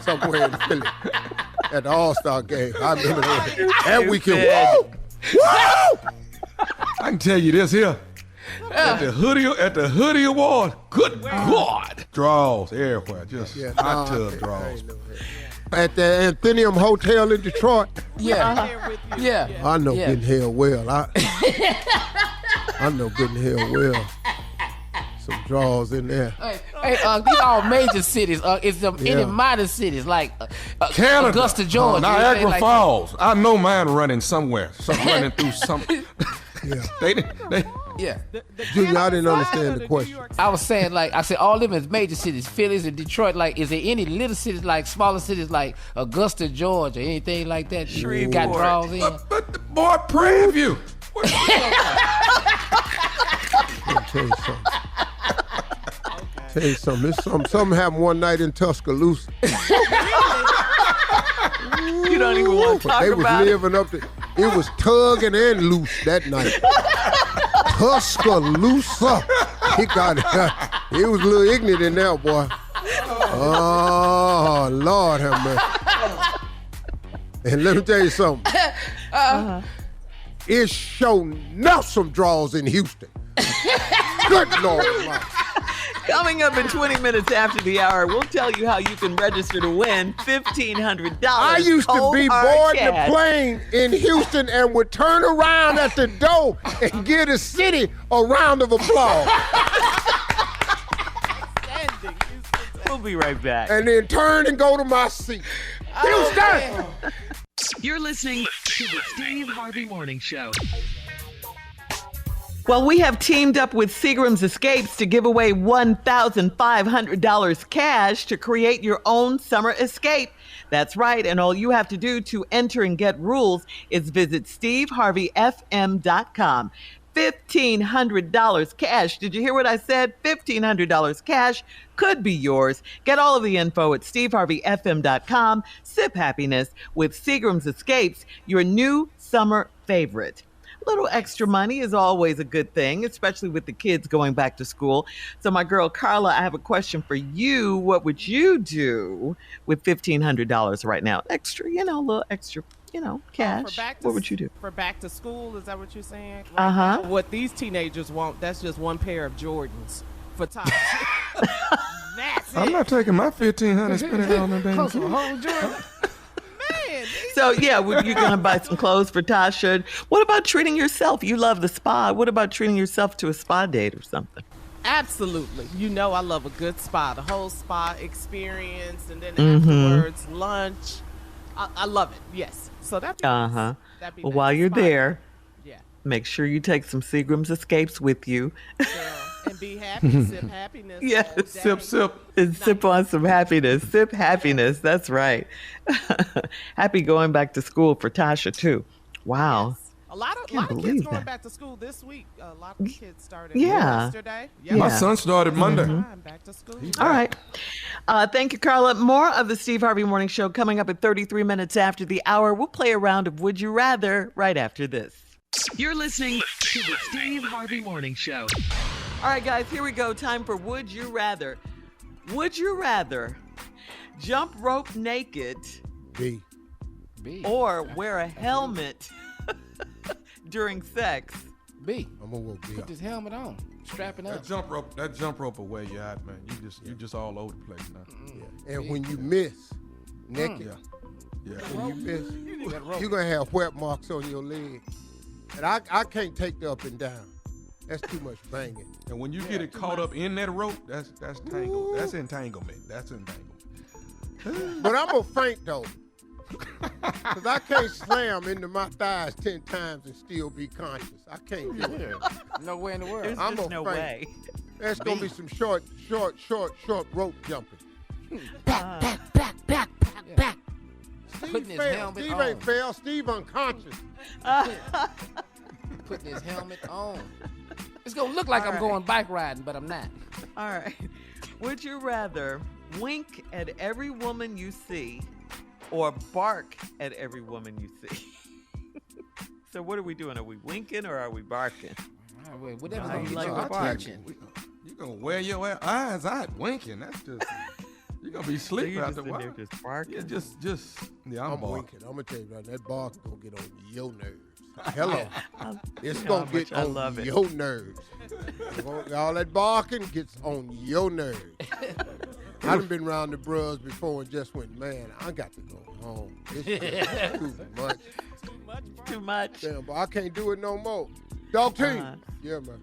somewhere in Philly at the All-Star game. I remember that weekend. Woo! I can tell you this here. At the hoodie award, good God, draws everywhere, just hot tub draws. At the Athenium Hotel in Detroit. I know good and hell well. I know good and hell well. Some draws in there. Hey, these are all major cities. Is there any minor cities like Canada, Augusta, Georgia, Niagara like Falls? I know mine running somewhere. Running through some. Junior, I didn't understand the question. I was saying, all them is major cities, Phillies and Detroit. Like, is there any little cities, like smaller cities, like Augusta, Georgia, anything like that? Shreveport. Got draws in. But boy, Prairie Tell you something. Something happened one night in Tuscaloosa. You don't even want to talk They about was living up to. It was tugging and loose that night. Tuscaloosa. It was a little ignorant in there, boy. Oh, Lord have mercy. And let me tell you something. It's showing enough some draws in Houston. Good Lord. Coming up in 20 minutes after the hour, we'll tell you how you can register to win $1,500. I used to be boarding the plane in Houston and would turn around at the door and give the city a round of applause. We'll be right back. And then turn and go to my seat. Houston! You're listening to the Steve Harvey Morning Show. Well, we have teamed up with Seagram's Escapes to give away $1,500 cash to create your own summer escape. That's right, and all you have to do to enter and get rules is visit steveharveyfm.com. $1,500 cash. Did you hear what I said? $1,500 cash could be yours. Get all of the info at steveharveyfm.com. Sip happiness with Seagram's Escapes, your new summer favorite. A little extra money is always a good thing, especially with the kids going back to school. So my girl Carla, I have a question for you. What would you do with $1,500 right now? Extra, a little extra, cash. What would you do? For back to school, is that what you're saying? Uh-huh. What these teenagers want, that's just one pair of Jordans for Tasha. That's I'm not taking my $1,500 and spending it on them babies. So, yeah, you're going to buy some clothes for Tasha. What about treating yourself? You love the spa. What about treating yourself to a spa date or something? Absolutely. I love a good spa, the whole spa experience, and then afterwards, lunch. I love it, yes. So that'd be nice. That'd be Well, nice. while you're Spa. there, Yeah. make sure you take some Seagram's Escapes with you. And be happy, sip happiness. Yes. all day. Sip. And sip on some happiness. Sip happiness. That's right. Happy going back to school for Tasha, too. Wow. Yes. A lot of kids going back to school this week. A lot of kids started yesterday. Yeah. My son started Monday. Back to school. All right. Thank you, Carla. More of the Steve Harvey Morning Show coming up at 33 minutes after the hour. We'll play a round of Would You Rather right after this. You're listening to the Steve Harvey Morning Show. All right, guys, here we go. Time for Would You Rather. Would you rather jump rope naked B. or wear a helmet during sex? B. I'm gonna go B. Put this helmet on. Strapping up. That jump rope will wear you out, man. You just all over the place now. Yeah. And when you miss naked, when you miss, you're gonna have wet marks on your leg. And I can't take the up and down. That's too much banging. And when you get it caught up in that rope, that's tangle. That's entanglement. That's entanglement. But I'm gonna faint though. Because I can't slam into my thighs 10 times and still be conscious. I can't do it. No way in the world. There's just no way. That's going to be some short rope jumping. Back. Putting his helmet Steve on. ain't fail. Steve unconscious. Putting his helmet on. It's going to look like I'm going bike riding, but I'm not. All right. Would you rather wink at every woman you see or bark at every woman you see? So what are we doing? Are we winking or are we barking? Whatever's How going you to like get to your bark? attention. You're going to wear your eyes out winking. That's just, you're going to be sleeping So you after a just while. in there just barking? Yeah, I'm I'm barking. winking. I'm going to tell you right now, that bark is going to get on your nerves. Hello. It's How going to get much I on love it. your nerves. All that barking gets on your nerves. I done been around the bros before and just went, man, I got to go home. This is too much. Too much. Damn, but I can't do it no more. Dog team. Yeah, man.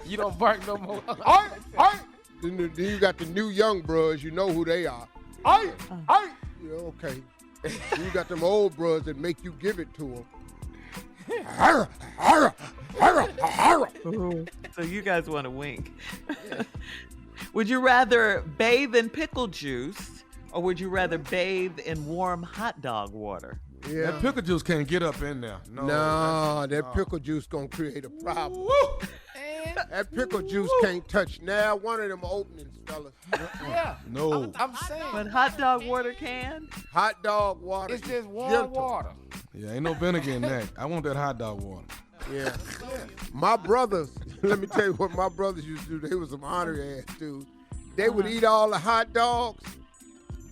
You don't bark no more. Then you got the new young bros, you know who they are. Yeah, okay. Then you got them old bros that make you give it to them. So you guys want to wink. Would you rather bathe in pickle juice or would you rather bathe in warm hot dog water? Yeah. That pickle juice can't get up in there. No, that pickle juice gonna create a problem. That pickle juice can't touch now one of them openings, fellas. Yeah. No. I'm saying. But hot dog water can? Hot dog water. It's just warm gentle. water. Yeah, ain't no vinegar in that. I want that hot dog water. Yeah. My brothers, let me tell you what my brothers used to do. They was some honorary ass dudes. They would eat all the hot dogs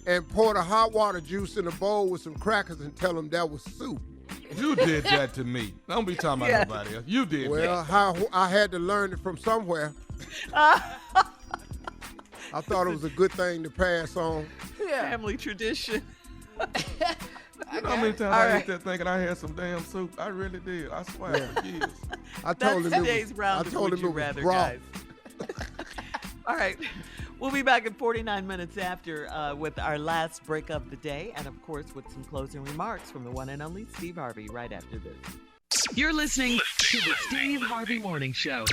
and pour the hot water juice in a bowl with some crackers and tell them that was soup. You did that to me. Don't be talking about nobody else. You did Well, that. I had to learn it from somewhere. I thought it was a good thing to pass on. Family tradition. You know how many times I ate that thinking I had some damn soup? I really did. I swear for years. I told him today's round of Would You Rather, guys. All right. We'll be back in 49 minutes after with our last break of the day and, of course, with some closing remarks from the one and only Steve Harvey right after this. You're listening to the Steve Harvey Morning Show.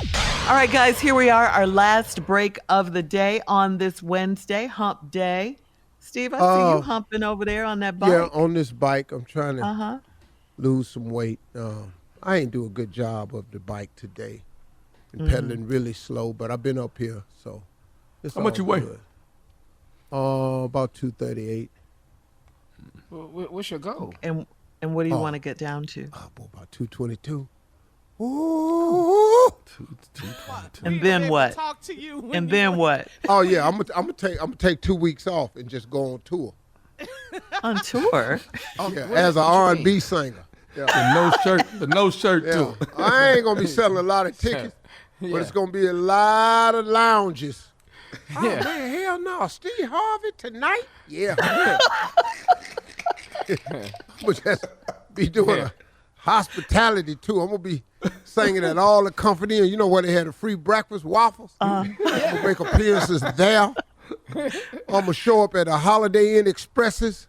All right, guys, here we are, our last break of the day on this Wednesday, hump day. Steve, I see you humping over there on that bike. Yeah, on this bike. I'm trying to lose some weight. I ain't do a good job of the bike today. Been pedaling really slow, but I've been up here, so it's How much you weigh? About 238. What's your goal? And what do you want to get down to? About 222. Ooh. 222. And then what? Talk to you. And then what? Oh yeah, I'm gonna take 2 weeks off and just go on tour. On tour? Yeah, as an R&B singer. Yeah. The no shirt too. I ain't gonna be selling a lot of tickets, but it's gonna be a lot of lounges. Oh man, hell no, Steve Harvey tonight? Yeah. But just be doing a hospitality tour. I'm gonna be singing at all the Comfort Inn. You know where they had a free breakfast, waffles. I'm gonna make appearances there. I'm gonna show up at a Holiday Inn Expresses.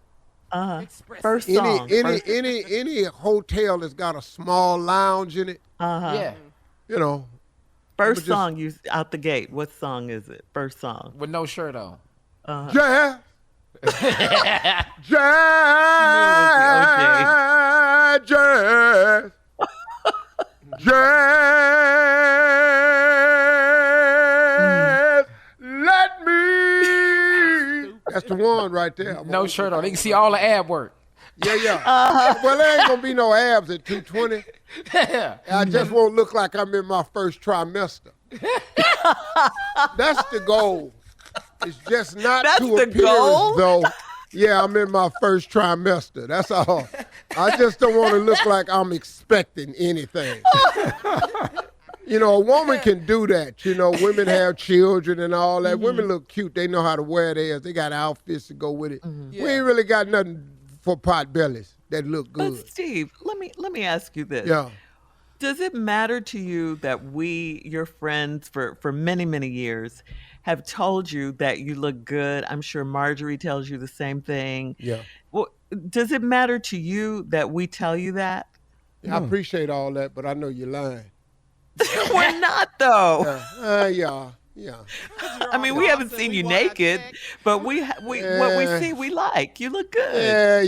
First song. Any hotel that's got a small lounge in it. Yeah. You know. First song you out the gate. What song is it? First song. With no shirt on. Jazz. Jazz. Jazz. Jazz. Let me. That's the one right there. No shirt on. You can see all the ab work. Yeah. Well, there ain't gonna be no abs at 220. I just won't look like I'm in my first trimester. That's the goal. It's just not to appearance, though. Yeah, I'm in my first trimester. That's all. I just don't want to look like I'm expecting anything. You know, a woman can do that. You know, women have children and all that. Women look cute. They know how to wear theirs. They got outfits to go with it. We ain't really got nothing for pot bellies that look good. But Steve, let me ask you this. Yeah. Does it matter to you that we, your friends for many, many years, have told you that you look good? I'm sure Marjorie tells you the same thing. Yeah. Well, does it matter to you that we tell you that? I appreciate all that, but I know you're lying. We're not, though. Yeah. I mean, we haven't seen you naked, but what we see, we like. You look good. Yeah,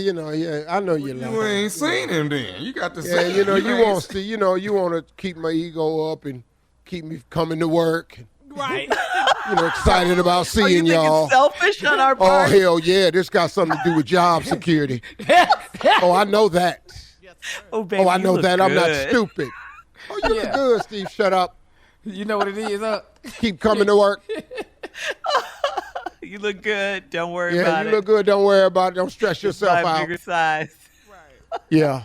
I know you're lying. You ain't seen him then. You got to Yeah, say. you want to keep my ego up and keep me coming to work. Right. Excited about seeing you think y'all. it's selfish on our Oh, part? hell yeah. This got something to do with job security. Oh, I know that. Oh, baby, I know that. I'm not good. stupid. Oh, you look good, Steve. Shut up. You know what it is, huh? Keep coming to work. You look good. Don't worry Yeah, about you it. look good. Don't worry about it. Don't stress yourself Buy a out. bigger size. Yeah.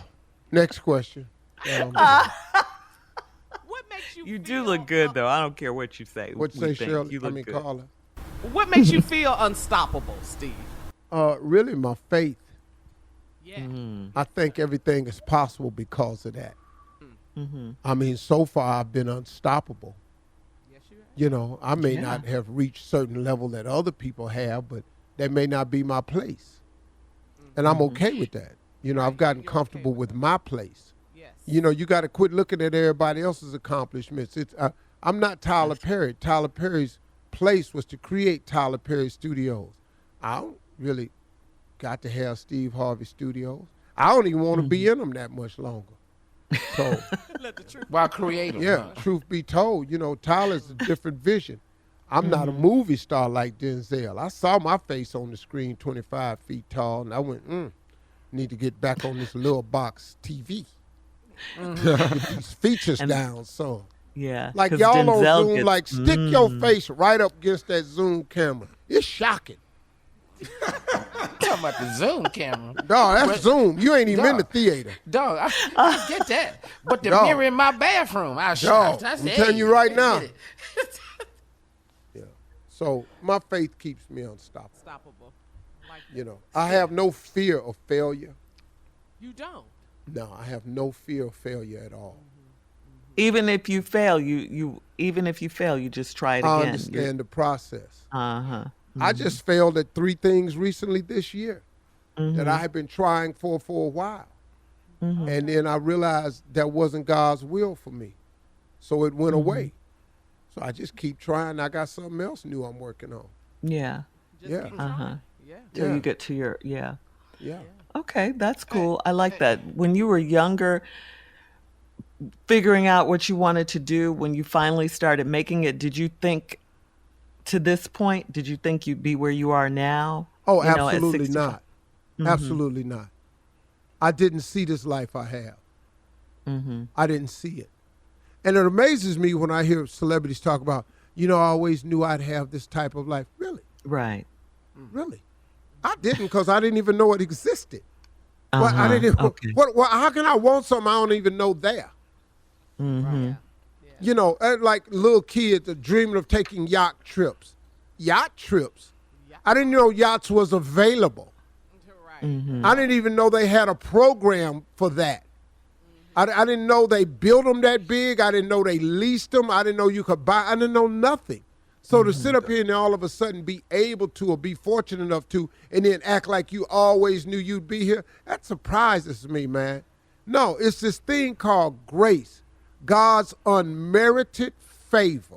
Next question. What makes you You feel do look good, though. I don't care what you say. What you We say, think Shirley? you look good. Carla. What makes you feel unstoppable, Steve? Really, my faith. Yeah. I think everything is possible because of that. I mean, so far I've been unstoppable. Yes, you have. I may not have reached certain level that other people have, but that may not be my place. And I'm okay with that. I've gotten comfortable with my place. Yes. You got to quit looking at everybody else's accomplishments. I'm not Tyler Perry. Tyler Perry's place was to create Tyler Perry Studios. I don't really got to have Steve Harvey Studios. I don't even want to be in them that much longer. So, While creative. yeah, truth be told, Tyler's a different vision. I'm not a movie star like Denzel. I saw my face on the screen 25 feet tall, and I went, need to get back on this little box TV. Get these features down, so. Yeah. Like 'cause y'all Denzel on Zoom, gets- like stick your face right up against that Zoom camera. It's shocking. Talking about the Zoom camera. Dog, that's Zoom. You ain't even in the theater. Dog, I get that. But the mirror in my bathroom, I I'm telling you right now. Yeah. So my faith keeps me unstoppable. You know, I have no fear of failure. You don't? No, I have no fear of failure at all. Even if you fail, you just try it again. I understand the process. I just failed at 3 things recently this year that I had been trying for a while. And then I realized that wasn't God's will for me. So it went away. So I just keep trying. I got something else new I'm working on. Yeah. Yeah. Till you get to your, Yeah. Okay, that's cool. I like that. When you were younger, figuring out what you wanted to do, when you finally started making it, did you think to this point, did you think you'd be where you are now? Oh, absolutely not. Absolutely not. I didn't see this life I have. I didn't see it. And it amazes me when I hear celebrities talk about, I always knew I'd have this type of life. Really? Right. Really? I didn't, because I didn't even know it existed. Well, I didn't. Okay. How can I want something I don't even know there? Like little kids are dreaming of taking yacht trips. Yacht trips? I didn't know yachts was available. I didn't even know they had a program for that. I didn't know they built them that big. I didn't know they leased them. I didn't know you could buy. I didn't know nothing. So to sit up here and all of a sudden be able to, or be fortunate enough to, and then act like you always knew you'd be here, that surprises me, man. No, it's this thing called grace. God's unmerited favor.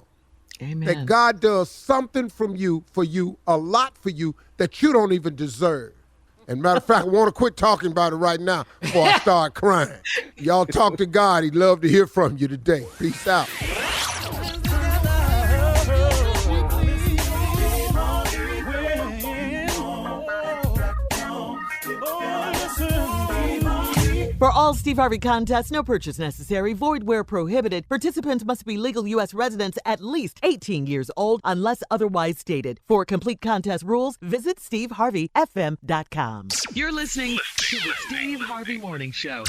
Amen. That God does something for you, a lot for you, that you don't even deserve. And matter of fact, I want to quit talking about it right now before I start crying. Y'all talk to God. He'd love to hear from you today. Peace out. For all Steve Harvey contests, no purchase necessary, void where prohibited. Participants must be legal U.S. residents at least 18 years old unless otherwise stated. For complete contest rules, visit steveharveyfm.com. You're listening to the Steve Harvey Morning Show.